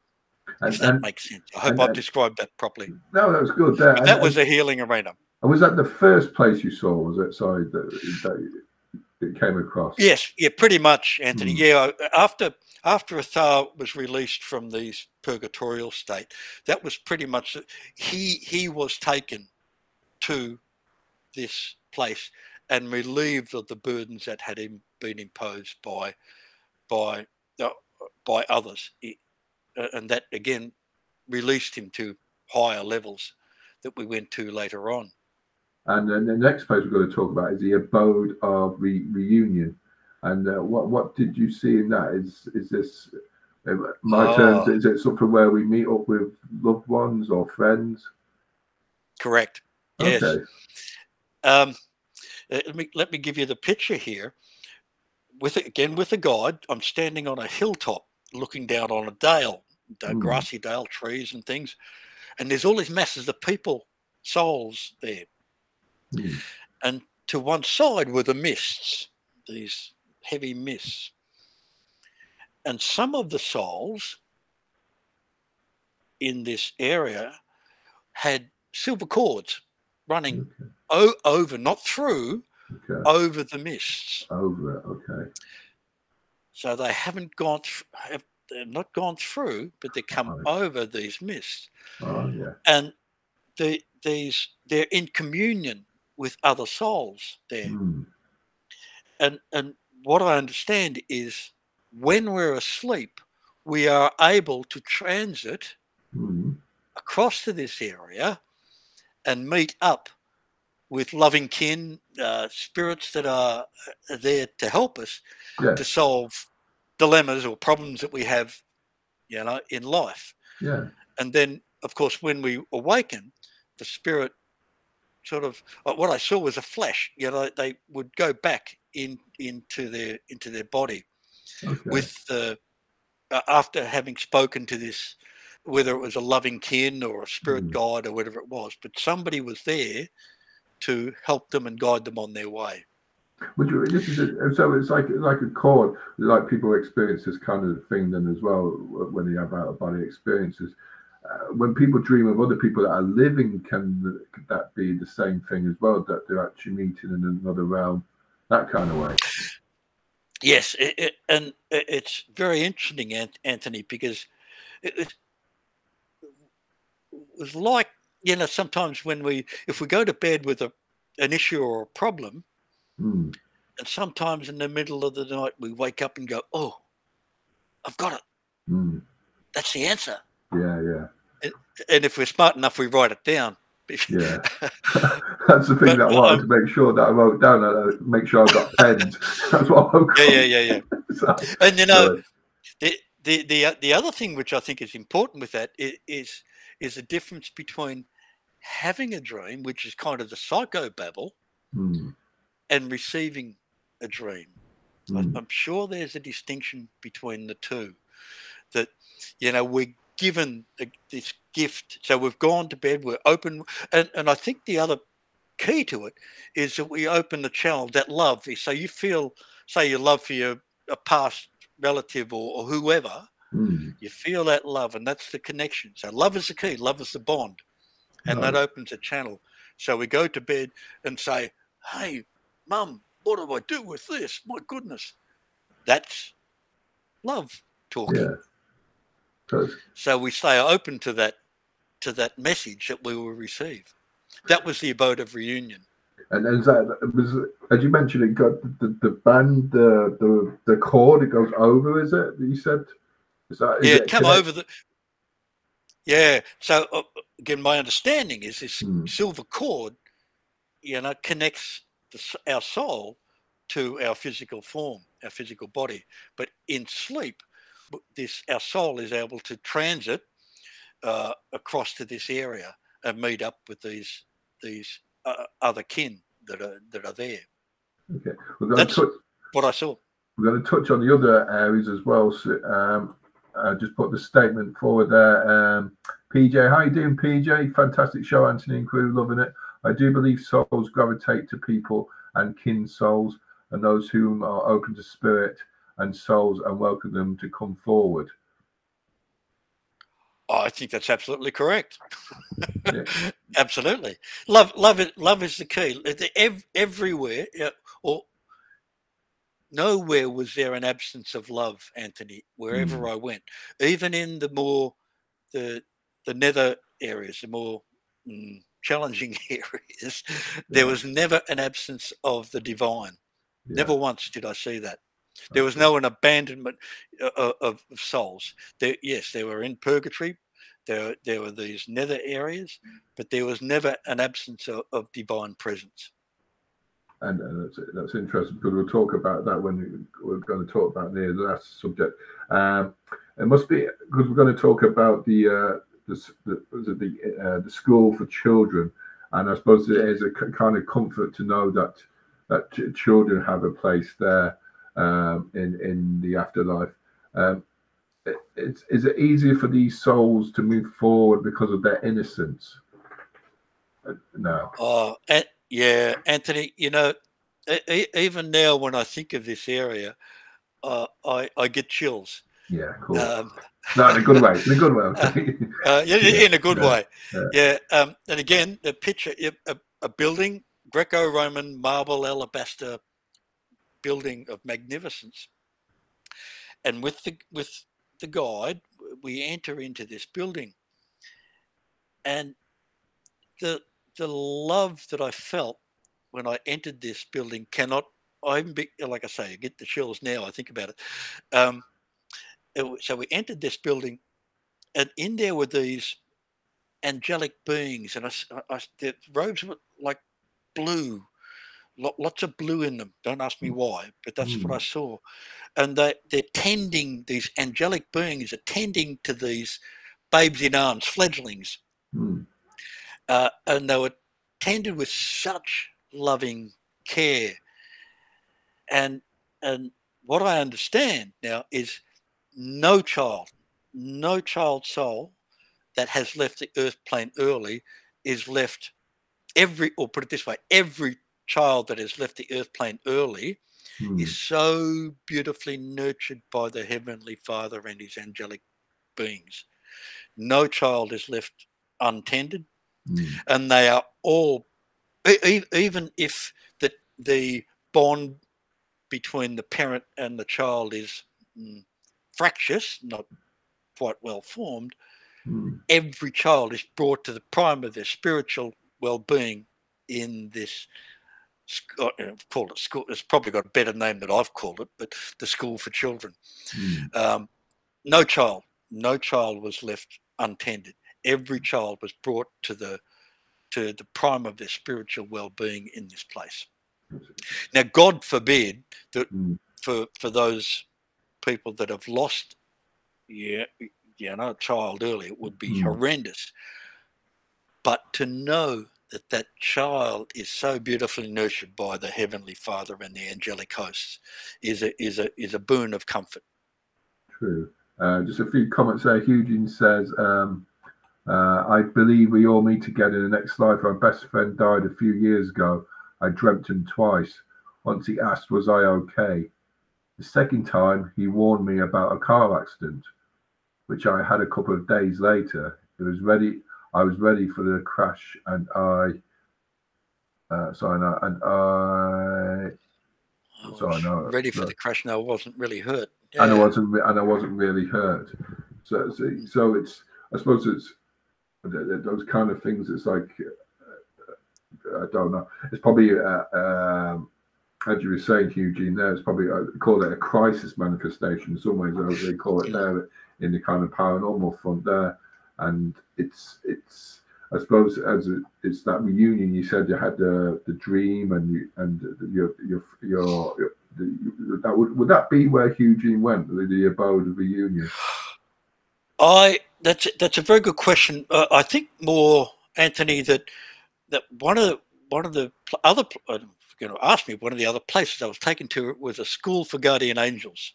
If that makes sense. I hope I've described that properly. No, that was good. That was a healing arena. And was that the first place you saw? Was it? Sorry, that it came across. Yes, yeah, pretty much, Anthony. Yeah, after a Thar was released from the purgatorial state, that was pretty much he was taken to this place and relieved of the burdens that had been imposed by others, and that again released him to higher levels that we went to later on. And then the next place we're going to talk about is the abode of reunion. And what did you see in that? Is this, in my terms, is it something where we meet up with loved ones or friends? Correct. Yes. Okay. Let me give you the picture here. With a guide, I'm standing on a hilltop looking down on a dale, grassy dale, trees and things, and there's all these masses of people, souls there. And to one side were the mists, these heavy mists. And some of the souls in this area had silver cords running over, not through, over the mists. Over it, okay. So they haven't gone they've not gone through, but they come over these mists. Oh, yeah. And they're in communion with other souls there. And what I understand is when we're asleep, we are able to transit across to this area and meet up with loving kin, spirits that are there to help us to solve dilemmas or problems that we have, in life. Yeah. And then, of course, when we awaken, the spirit sort of, what I saw was a flash. They would go back into their body with after having spoken to this, whether it was a loving kin or a spirit guide or whatever it was, but somebody was there to help them and guide them on their way. So it's like a cord, like people experience this kind of thing then as well when they have out of body experiences. When people dream of other people that are living, could that be the same thing as well, that they're actually meeting in another realm, that kind of way? Yes, and it's very interesting, Anthony, because it was like, sometimes if we go to bed with an issue or a problem, and sometimes in the middle of the night we wake up and go, "Oh, I've got it. That's the answer." Yeah. And if we're smart enough, we write it down. Yeah, that's the thing that I wanted to make sure that I wrote down. Make sure I've got pens. That's what I'm. Yeah. So, and the other thing which I think is important with that is the difference between having a dream, which is kind of the psychobabble, and receiving a dream. I'm sure there's a distinction between the two. That we're given this gift, so we've gone to bed, we're open, and I think the other key to it is that we open the channel, that love. So you feel, say, your love for a past relative or whoever, you feel that love, and that's the connection. So love is the key, love is the bond, and that opens a channel. So we go to bed and say, "Hey, Mum, what do I do with this? My goodness." That's love talking. Yeah. So we stay open to that message that we will receive. That was the abode of reunion. And as as you mentioned, it got the band, the cord, it goes over, is it? You said, is it come over the. Yeah. So again, my understanding is this silver cord, connects our soul to our physical form, our physical body. But in sleep, our soul is able to transit across to this area and meet up with these other kin that are there. Okay, that's what I saw. We're going to touch on the other areas as well. So, I just put the statement forward there. PJ, how you doing, PJ? Fantastic show, Anthony and crew, loving it. I do believe souls gravitate to people and kin souls and those whom are open to spirit and souls, and welcome them to come forward. Oh, I think that's absolutely correct. Yeah. Absolutely. Love is the key. Everywhere, or nowhere was there an absence of love, Anthony, wherever I went. Even in the nether areas, the more challenging areas, there was never an absence of the divine. Never once did I see that. There was no an abandonment of souls. They were in purgatory. There were these nether areas, but there was never an absence of divine presence. And that's interesting, because we'll talk about that when we're going to talk about the last subject. It must be, because we're going to talk about the school for children. And I suppose it is a kind of comfort to know that children have a place there in the afterlife. Is it easier for these souls to move forward because of their innocence? No. Oh, yeah, Anthony. You know, even now when I think of this area, I get chills. Yeah, cool. No, in a good way. In a good way. In a good way. Yeah. And again, the picture, a building, Greco-Roman marble alabaster building of magnificence. And with the guide, we enter into this building, and the love that I felt when I entered this building cannot. I even be, like I say, I get the chills now. I think about it. So we entered this building, and in there were these angelic beings, and the robes were like blue, lots of blue in them. Don't ask me why, but that's what I saw. And they're tending, these angelic beings are tending to these babes in arms, fledglings. And they were tended with such loving care. And what I understand now is no child soul that has left the earth plane early is left or put it this way, every child that has left the earth plane early is so beautifully nurtured by the Heavenly Father and his angelic beings. No child is left untended, and they are all, even if the bond between the parent and the child is fractious, not quite well formed, every child is brought to the prime of their spiritual well-being in this, called it school. It's probably got a better name than I've called it, but the school for children. No child was left untended. Every child was brought to the prime of their spiritual well-being in this place. Now, God forbid that for those people that have lost, a child early, it would be horrendous. But to know that child is so beautifully nurtured by the Heavenly Father and the angelic hosts is a boon of comfort. True. Just a few comments there. Eugene says, I believe we all meet together in the next life. My best friend died a few years ago. I dreamt him twice. Once he asked, was I okay? The second time, he warned me about a car accident, which I had a couple of days later. I was ready for the crash, and ready for the crash. No, I wasn't really hurt. Yeah. And I wasn't really hurt. So it's, I suppose it's those kind of things. It's like, I don't know. It's probably as you were saying, Eugene, there, it's probably, I call it a crisis manifestation in some ways. They call it there in the kind of paranormal front there. And it's I suppose it's that reunion. You said you had the dream, would that be where Eugene went, the abode of reunion? That's a very good question. I think more, Anthony, that one of the other, ask me, one of the other places I was taken to was a school for guardian angels.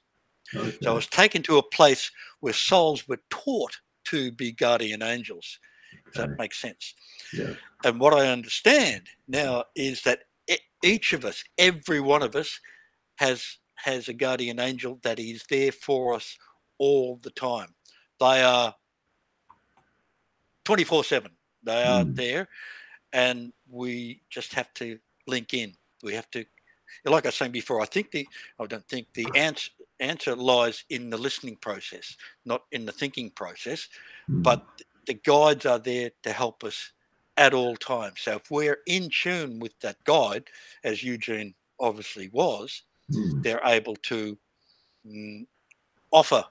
Okay. So I was taken to a place where souls were taught to be guardian angels, if that makes sense. Yeah. And what I understand now is that each of us, every one of us, has a guardian angel that is there for us all the time. They are 24/7. They are there, and we just have to link in. We have to, like I was saying before, I don't think the answer lies in the listening process, not in the thinking process, but the guides are there to help us at all times. So if we're in tune with that guide, as Eugene obviously was, they're able to offer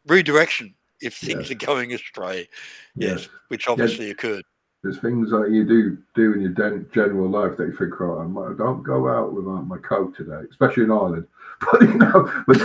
redirection if things are going astray. Yes, which obviously occurred. there's things that you do in your general life that you think, right, I don't go out without my coat today, especially in Ireland. But you know, but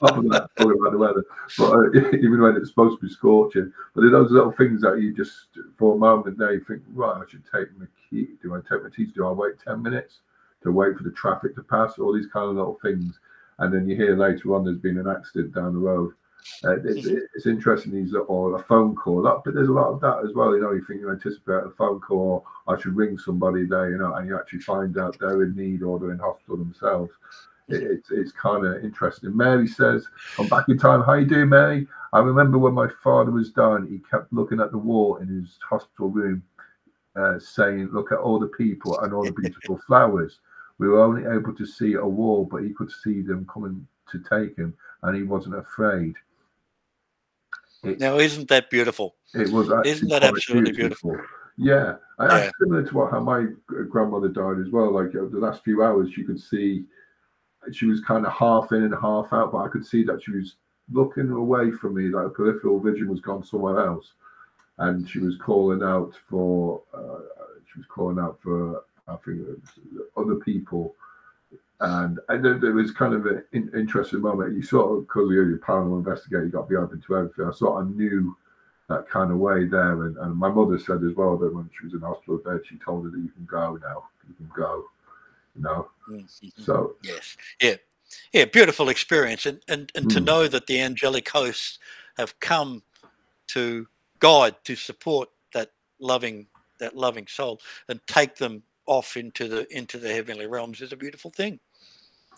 talking about the weather, but even when it's supposed to be scorching, but there are those little things that you just for a moment there you think, right, I should take my key. Do I take my keys? Do I wait 10 minutes to wait for the traffic to pass? All these kind of little things, and then you hear later on there's been an accident down the road. It's interesting, these or a phone call, but there's a lot of that as well. You know, you think you anticipate a phone call, or I should ring somebody there, you know, and you actually find out they're in need or they're in hospital themselves. It's kind of interesting. Mary says, "I'm back in time. How you doing, Mary? I remember when my father was dying, he kept looking at the wall in his hospital room, saying, 'Look at all the people and all the beautiful flowers.' We were only able to see a wall, but he could see them coming to take him, and he wasn't afraid." Now, isn't that beautiful? It was actually isn't that absolutely beautiful? Yeah, and that's similar to how my grandmother died as well. Like the last few hours, you could see she was kind of half in and half out, but I could see that she was looking away from me, like her peripheral vision was gone somewhere else, and she was calling out for I think other people. And there was kind of an interesting moment. You sort of, because you're a paranormal investigator, you got to be open to everything. I sort of knew that kind of way there. And my mother said as well that when she was in hospital bed, she told her that you can go now. You can go, you know. Mm-hmm. So yes, yeah, beautiful experience, and to know that the angelic hosts have come to guide, to support that loving soul and take them off into the heavenly realms is a beautiful thing.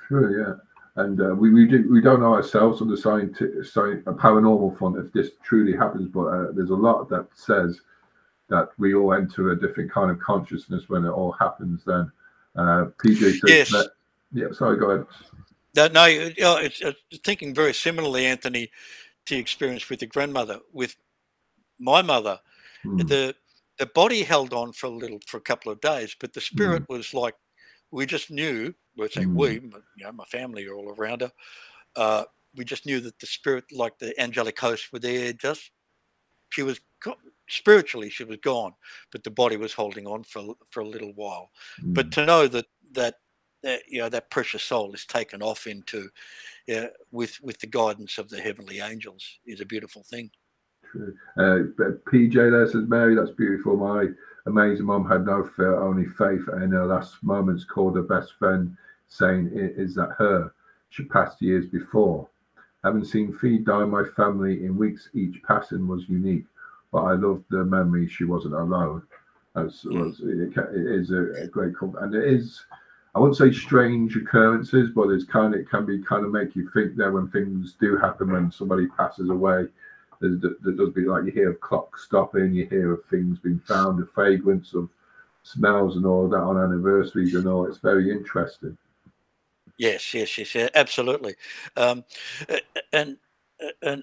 Sure, yeah. And we don't know ourselves on the paranormal front if this truly happens, but there's a lot that says that we all enter a different kind of consciousness when it all happens. Then PJ says, yes. Yeah, sorry, go ahead. No, it's thinking very similarly, Anthony, to experience with your grandmother. With my mother, the body held on for a couple of days, but the spirit was like, we just knew. We're saying we, you know, my family are all around her. We just knew that the spirit, like the angelic hosts, were there. She was spiritually, she was gone, but the body was holding on for a little while. But to know that you know, that precious soul is taken off into, with the guidance of the heavenly angels is a beautiful thing. True. PJ there says, Mary, that's beautiful. My amazing mom had no fear, only faith, and in her last moments called her best friend, saying, "Is that her?" She passed years before. Having seen three die in my family in weeks, each passing was unique, but I loved the memory she wasn't alone. It is a great comfort, and it is, I wouldn't say strange occurrences, but it can be kind of make you think there when things do happen, when somebody passes away. There does be, like, you hear of clocks stopping, you hear of things being found, the fragrance of smells and all that on anniversaries and all. It's very interesting. Yes, absolutely. And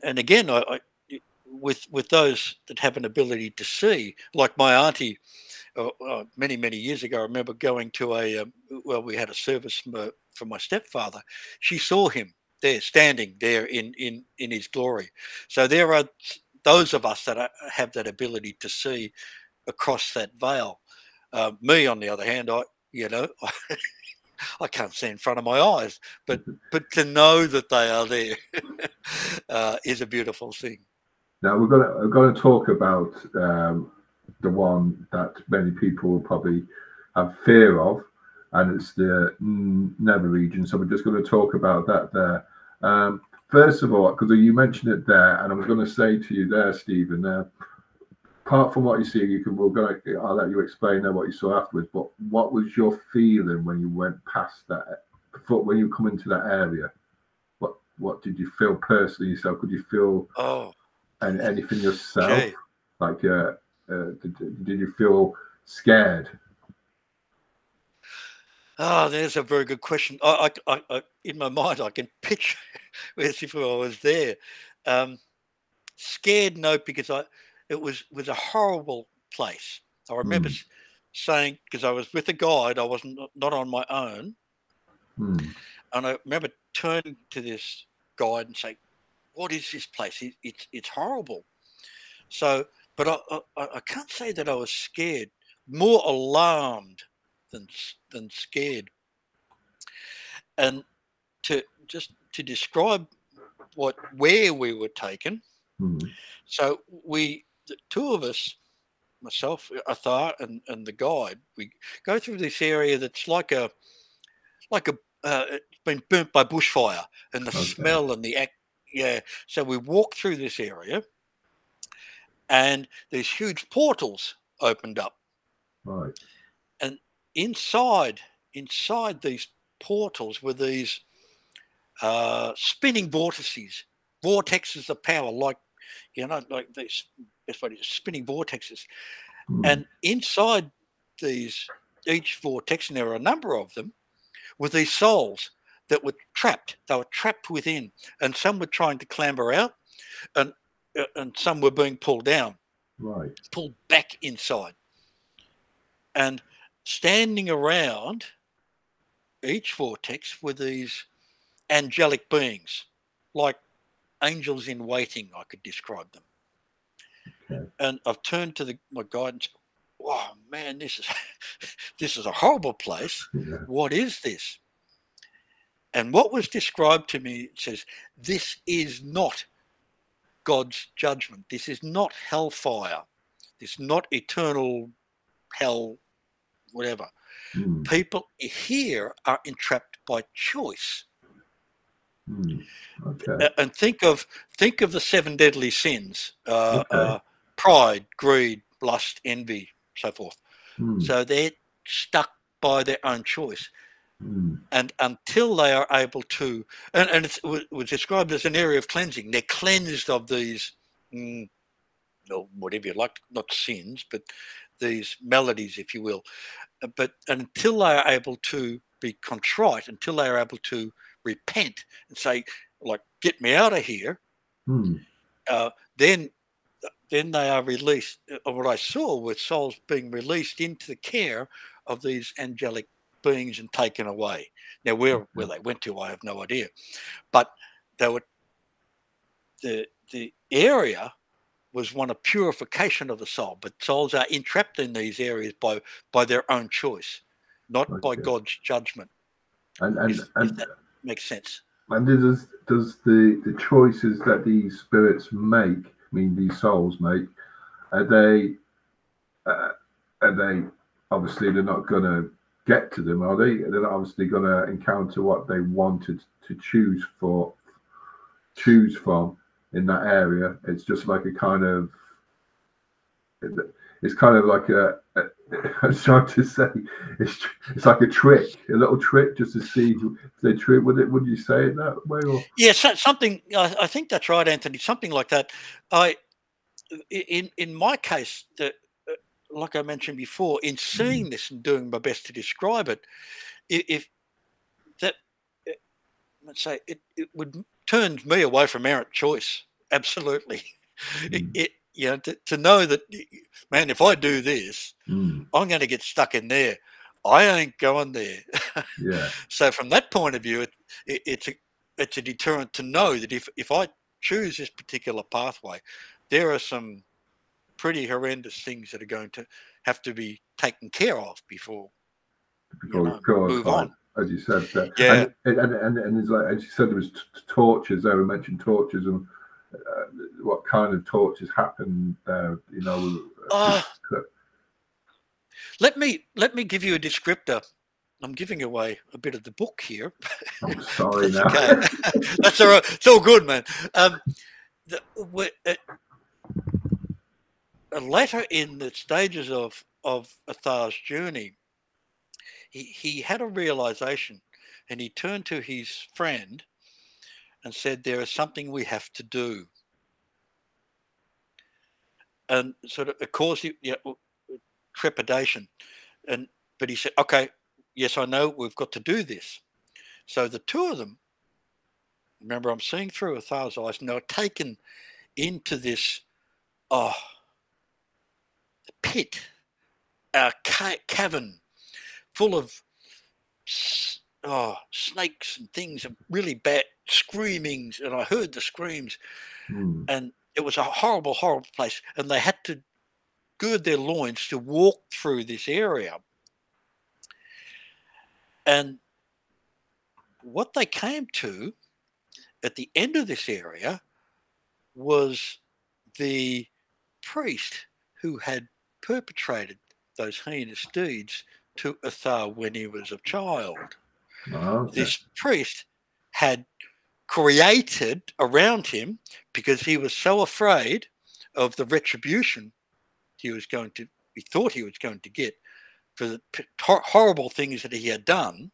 again, I with those that have an ability to see, like my auntie, many years ago, I remember going to we had a service for my stepfather. She saw him there, standing there in his glory. So there are those of us that have that ability to see across that veil. Me, on the other hand, I can't see in front of my eyes, but to know that they are there is a beautiful thing. Now we're going to talk about the one that many people will probably have fear of, and it's the nether region. So we're just going to talk about that there. First of all, because you mentioned it there, and I was going to say to you there, Stephen, apart from what you see, I'll let you explain what you saw afterwards, but what was your feeling when you went past that, when you come into that area? What did you feel personally yourself? Could you feel anything yourself? Okay. Like, did you feel scared? Oh, there's a very good question. I in my mind, I can picture as if I was there. Scared, no, because it was a horrible place. I remember saying, because I was with a guide, I wasn't not on my own, and I remember turning to this guide and saying, "What is this place? It's horrible." So but I can't say that I was scared. More alarmed than scared. And to describe where we were taken. So the two of us, myself, Athar, and the guide, we go through this area that's like a it's been burnt by bushfire, and the smell and the act. Yeah. So we walk through this area, and these huge portals opened up. Right. And inside these portals were these spinning vortexes of power, like these spinning vortexes. And inside each vortex, and there were a number of them, were these souls that were trapped. They were trapped within, and some were trying to clamber out, and some were being pulled down, pulled back inside. And standing around each vortex were these angelic beings, like angels in waiting, I could describe them. Okay. And I've turned to my guide and said, "Wow, man, this is a horrible place. Yeah. What is this?" And what was described to me, it says, "This is not God's judgment. This is not hellfire. This is not eternal hell, whatever. People here are entrapped by choice." Okay. And think of the 7 deadly sins: pride, greed, lust, envy, so forth. So they're stuck by their own choice. And until they are able to, and it was described as an area of cleansing. They're cleansed of these, whatever you like, not sins, but these melodies, if you will. But until they are able to be contrite, until they are able to repent and say, like, "Get me out of here," then they are released. What I saw was souls being released into the care of these angelic beings and taken away. Now, where they went to, I have no idea. But they were the area was one of purification of the soul. But souls are entrapped in these areas by their own choice, not by God's judgment. And that makes sense. And does the choices that these spirits make, I mean these souls make, are they obviously they're not going to get to them, are they? They're not obviously going to encounter what they wanted to choose from in that area. It's just like a kind of, it's kind of like I was trying to say, it's like a little trick, just to see if they trick. Would you say it that way? Or? Yeah, something. I think that's right, Anthony. Something like that. In my case, like I mentioned before, in seeing this and doing my best to describe it, let's say it would turn me away from errant choice. Absolutely. To know that, man, if I do this, I'm going to get stuck in there. I ain't going there. Yeah. So from that point of view, it's a deterrent to know that if I choose this particular pathway, there are some pretty horrendous things that are going to have to be taken care of before move on. As you said, yeah, and it's like, as you said, there was tortures. They were mentioned tortures, and what kind of tortures happened there? Let me give you a descriptor. I'm giving away a bit of the book here. I'm sorry. That's okay. That's all right. It's all good, man. Later in the stages of Athar's journey, he had a realization, and he turned to his friend and said, "There is something we have to do." And sort of it caused trepidation. But he said, "Okay, yes, I know we've got to do this." So the two of them, remember, I'm seeing through Athar's eyes, and they were taken into this pit, cavern full of snakes and things, and really bad screamings. And I heard the screams, and it was a horrible, horrible place. And they had to gird their loins to walk through this area. And what they came to at the end of this area was the priest who had perpetrated those heinous deeds to Athar when he was a child. Okay. This priest had created around him, because he was so afraid of the retribution he thought he was going to get for the horrible things that he had done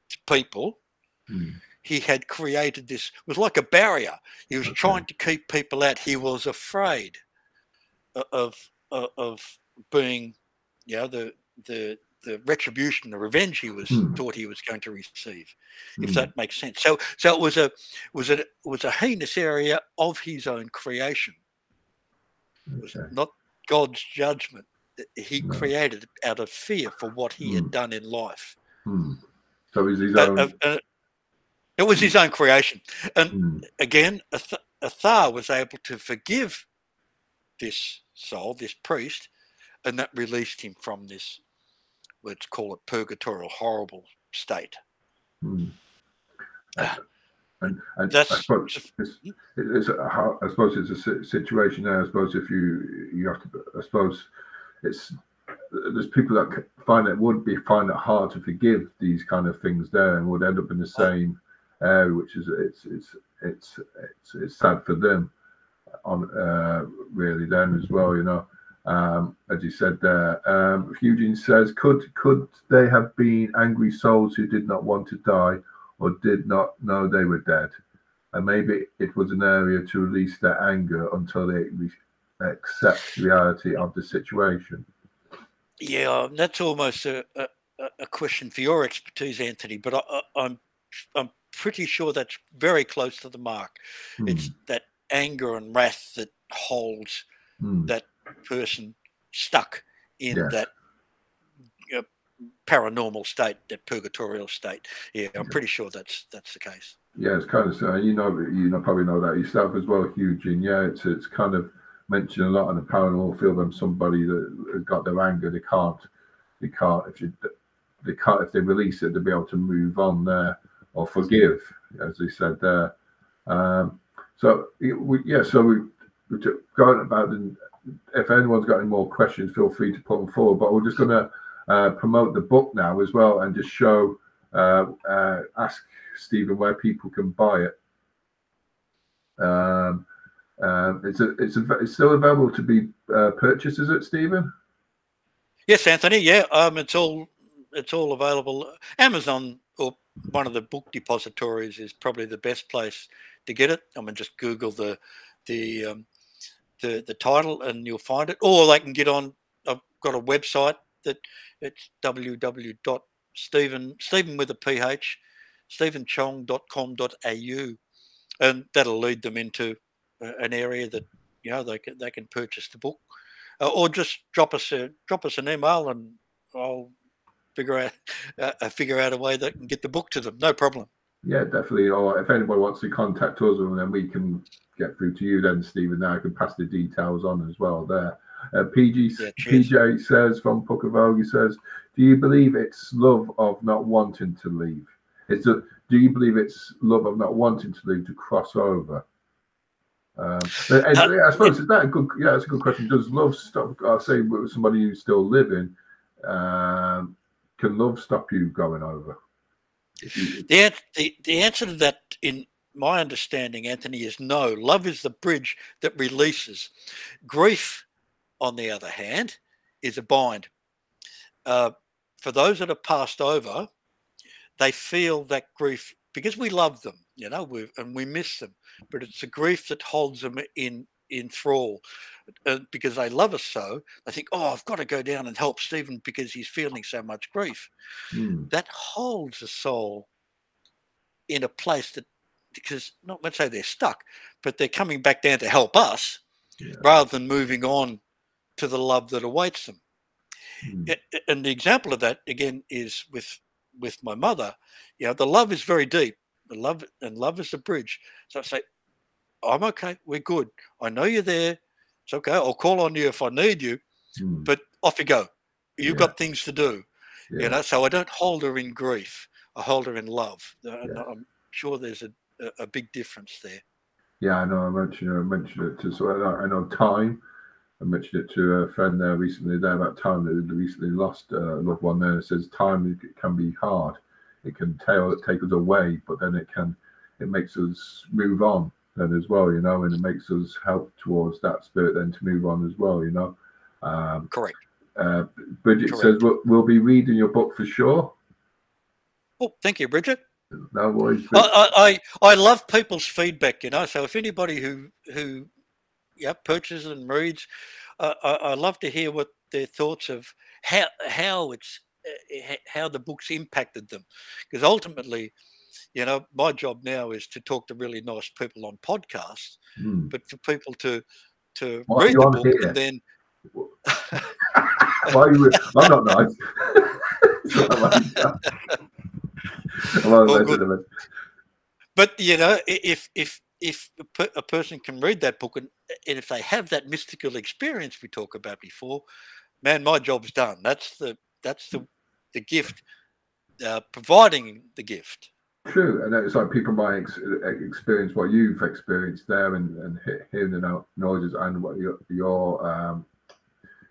to people. He had created this, it was like a barrier. He was trying to keep people out. He was afraid of being, the retribution, the revenge he thought he was going to receive, if that makes sense. So it was a heinous area of his own creation. It was not God's judgment. He created it out of fear for what he had done in life. So it was his own. It was his own creation. And again, Athar was able to forgive this soul, this priest, and that released him from this, let's call it, purgatorial, horrible state. And that's, I suppose it's a situation there. I suppose if you have to, I suppose there's people that find it hard to forgive these kind of things there, and would end up in the same area, which is it's sad for them on really then as well, as you said there. Eugene says, could they have been angry souls who did not want to die or did not know they were dead, and maybe it was an area to release their anger until they accept the reality of the situation? Yeah, that's almost a question for your expertise, Anthony, but I'm pretty sure that's very close to the mark. It's that anger and wrath that holds that person stuck in that paranormal state, that purgatorial state. Yeah, I'm pretty sure that's the case. Yeah, it's kind of so. You probably know that yourself as well, Eugene. Yeah, it's kind of mentioned a lot in the paranormal field. When somebody that has got their anger, they can't if they release it, they'll be able to move on there or forgive, as they said there. So we're going about. If anyone's got any more questions, feel free to put them forward. But we're just going to promote the book now as well, and just show, ask Stephen where people can buy it. It's still available to be purchased, is it, Stephen? Yes, Anthony. Yeah, it's all available. Amazon or one of the book depositories is probably the best place to get it. I mean, just Google the title and you'll find it. Or they can get on. I've got a website that it's Stephen with a PH, stephenchong.com.au, and that'll lead them into an area that they can purchase the book, or just drop us an email and I'll figure out a way that can get the book to them. No problem. Yeah, definitely. Or if anybody wants to contact us, and then we can get through to you then, Stephen. Now I can pass the details on as well there. PJ says from Puckerville, he says, do you believe it's love of not wanting to leave? Do you believe it's love of not wanting to leave to cross over? I suppose that's a good question. Does love stop? Say with somebody who's still living, can love stop you going over? The answer to that, in my understanding, Anthony, is no. Love is the bridge that releases. Grief, on the other hand, is a bind. For those that have passed over, they feel that grief because we love them, and we miss them. But it's the grief that holds them in thrall, because they love us so. They think, oh, I've got to go down and help Stephen because he's feeling so much grief. That holds the soul in a place that, because not let's say they're stuck, but they're coming back down to help us rather than moving on to the love that awaits them. And the example of that again is with my mother. The love is very deep. The love is the bridge. So I say, I'm okay. We're good. I know you're there. It's okay. I'll call on you if I need you. but off you go. You've got things to do, Yeah. you know. So I don't hold her in grief. I hold her in love. I'm sure there's a big difference there. Yeah, I know. I mentioned it to. So I know time. I mentioned it to a friend there recently about time that had recently lost a loved one there. It says time can be hard. It can take us away, but then it makes us move on then as well, you know, and it makes us help towards that spirit then to move on as well, you know. Correct. Bridget says we'll be reading your book for sure. Oh, thank you, Bridget. No worries. I love people's feedback, you know. So if anybody who purchases and reads, I love to hear what their thoughts of how the book's impacted them, because ultimately, you know, my job now is to talk to really nice people on podcasts, but for people to read the book here? And then I'm not nice. But you know, if a person can read that book and if they have that mystical experience we talked about before, man, my job's done. That's the gift, providing the gift. True, and it's like people might experience what you've experienced there, and hearing the noises and what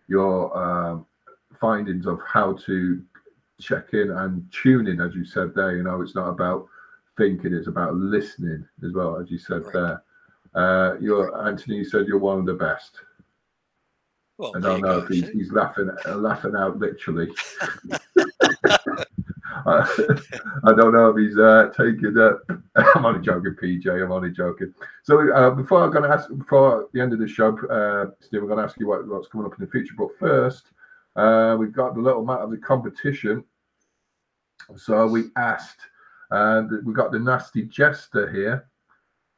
your findings of how to check in and tune in, as you said there. You know, it's not about thinking; it's about listening as well, as you said there. Anthony, you said you're one of the best. Well, I don't know if he's laughing out literally. I don't know if he's taking it. I'm only joking, PJ. I'm only joking. So before the end of the show, Steve, I'm going to ask you what's coming up in the future. But first, we've got the little mat of the competition. So we asked, we've got the nasty jester here,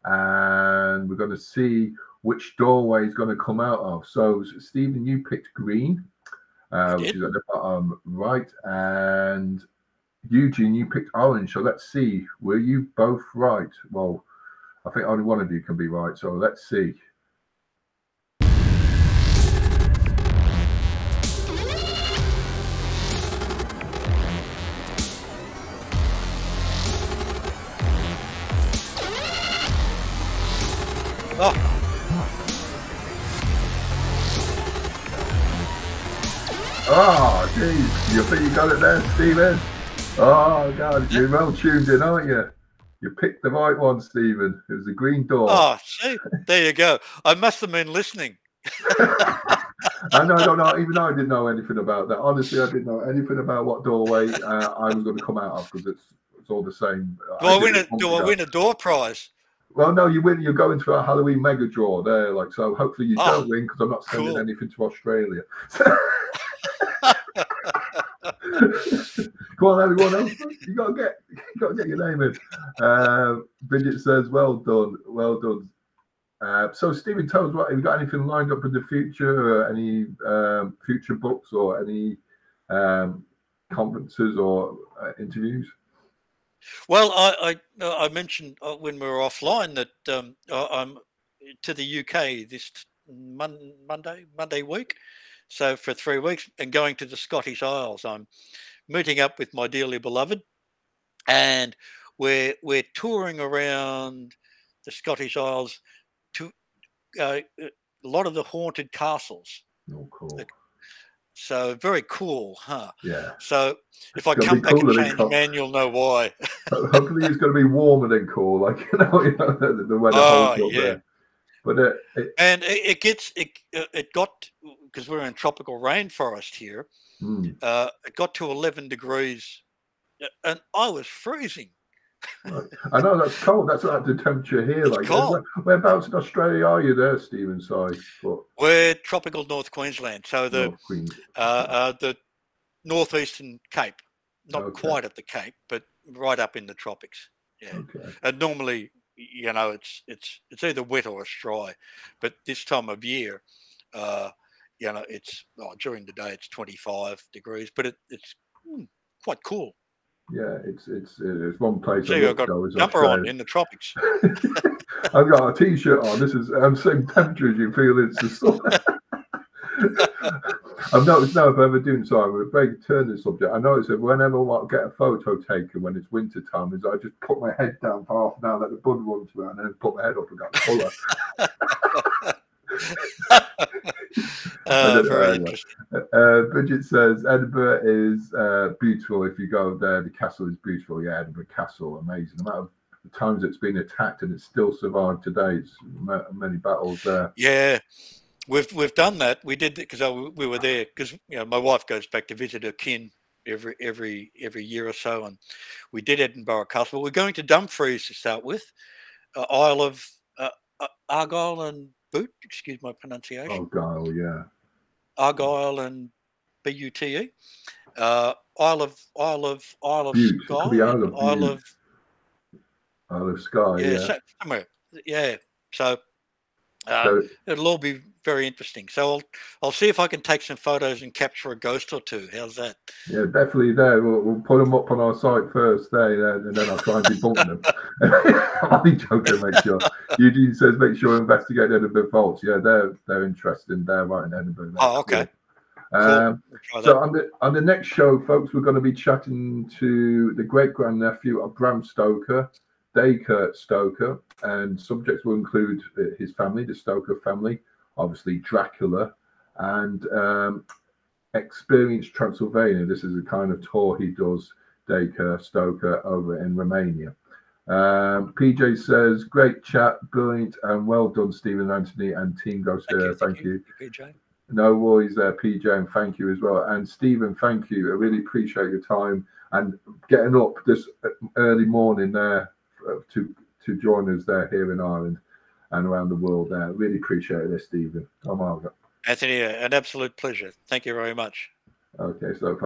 and we're going to see which doorway is going to come out of. So Stephen, you picked green, which is at the bottom right, and Eugene, you picked orange. So let's see, were you both right? Well, I think only one of you can be right. So let's see. Oh, geez. You think you got it there, Stephen? Oh, God. You're well tuned in, aren't you? You picked the right one, Stephen. It was the green door. Oh, see? There you go. I must have been listening. I don't know. Even though I didn't know anything about that. Honestly, I didn't know anything about what doorway I was going to come out of, because it's all the same. Do I win a door prize? Well, no, you win. You're going to a Halloween mega draw there, like, so. Hopefully, you don't win, because I'm not sending anything to Australia. Come on, everyone else. You got to get your name in. Bridget says, "Well done, well done." So, Stephen, tell us, have you got anything lined up in the future? Or any future books or any conferences or interviews? Well, I mentioned when we were offline that I'm to the UK this Monday week, so for 3 weeks, and going to the Scottish Isles. I'm meeting up with my dearly beloved, and we're touring around the Scottish Isles to a lot of the haunted castles. Oh, cool. So very cool, huh? Yeah. So if I come back and change man, you'll know why. Hopefully it's going to be warmer than cool, like the weather holds up there. But it got, because we're in tropical rainforest here. It got to 11 degrees, and I was freezing. I know that's cold. That's like the temperature here. It's like cold. Whereabouts in Australia are you there, Stephen? Sorry, we're tropical North Queensland, so the northeastern Cape, not quite at the Cape, but right up in the tropics. Yeah, and normally, you know, it's either wet or it's dry, but this time of year, you know, it's during the day it's 25 degrees, but it's quite cool. Yeah, it's one place. So I've got a jumper on in the tropics. I've got a t-shirt on. I'm same temperature as you feel. It's the sun. I've noticed now if I ever do, sorry, we're very turn the subject. I noticed that whenever I want to get a photo taken when it's winter time, is I just put my head down for half an hour, let the bud run through, and then put my head up and got colour. Very interesting. Bridget says Edinburgh is beautiful. If you go there, the castle is beautiful. Yeah, Edinburgh Castle, amazing. The amount of times it's been attacked and it's still survived today. It's many battles there. Yeah. We've done that. We did because we were there because my wife goes back to visit her kin every year or so, and we did Edinburgh Castle. We're going to Dumfries to start with, Isle of Argyll and Boot. Excuse my pronunciation. Argyll, yeah. Argyll and Bute. Isle of Bute. Skye. Isle of Skye. Yeah. Somewhere. Yeah. So. So it'll all be very interesting. So I'll see if I can take some photos and capture a ghost or two. How's that? Yeah, definitely there. We'll put them up on our site first there, and then I'll try and debunk them. I'll be joking, make sure. Eugene says make sure investigate Edinburgh vaults. Yeah, they're interested. They're right in Edinburgh. Oh, okay. Cool. So on the next show, folks, we're going to be chatting to the great grandnephew of Bram Stoker, Dacre Stoker, and subjects will include his family, the Stoker family, obviously Dracula, and Experience Transylvania. This is a kind of tour he does, Dacre Stoker, over in Romania. PJ says, great chat, brilliant, and well done, Stephen, Anthony, and Team GhostÉire. Thank you. PJ. No worries there, PJ, and thank you as well. And Stephen, thank you. I really appreciate your time and getting up this early morning there to join us there here in Ireland and around the world there. Really appreciate this, Stephen. Margaret. Anthony, an absolute pleasure. Thank you very much. Okay, so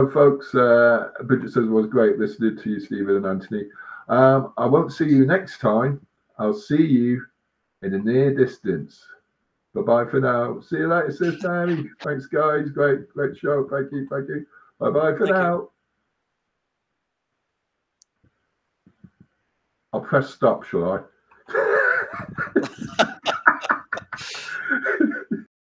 folks, Bridget says it was great listening to you, Stephen and Anthony. I won't see you next time. I'll see you in the near distance. Bye-bye for now. See you later, Sis Mary. Thanks, guys. Great show. Thank you. Bye-bye for now. I'll press stop, shall I?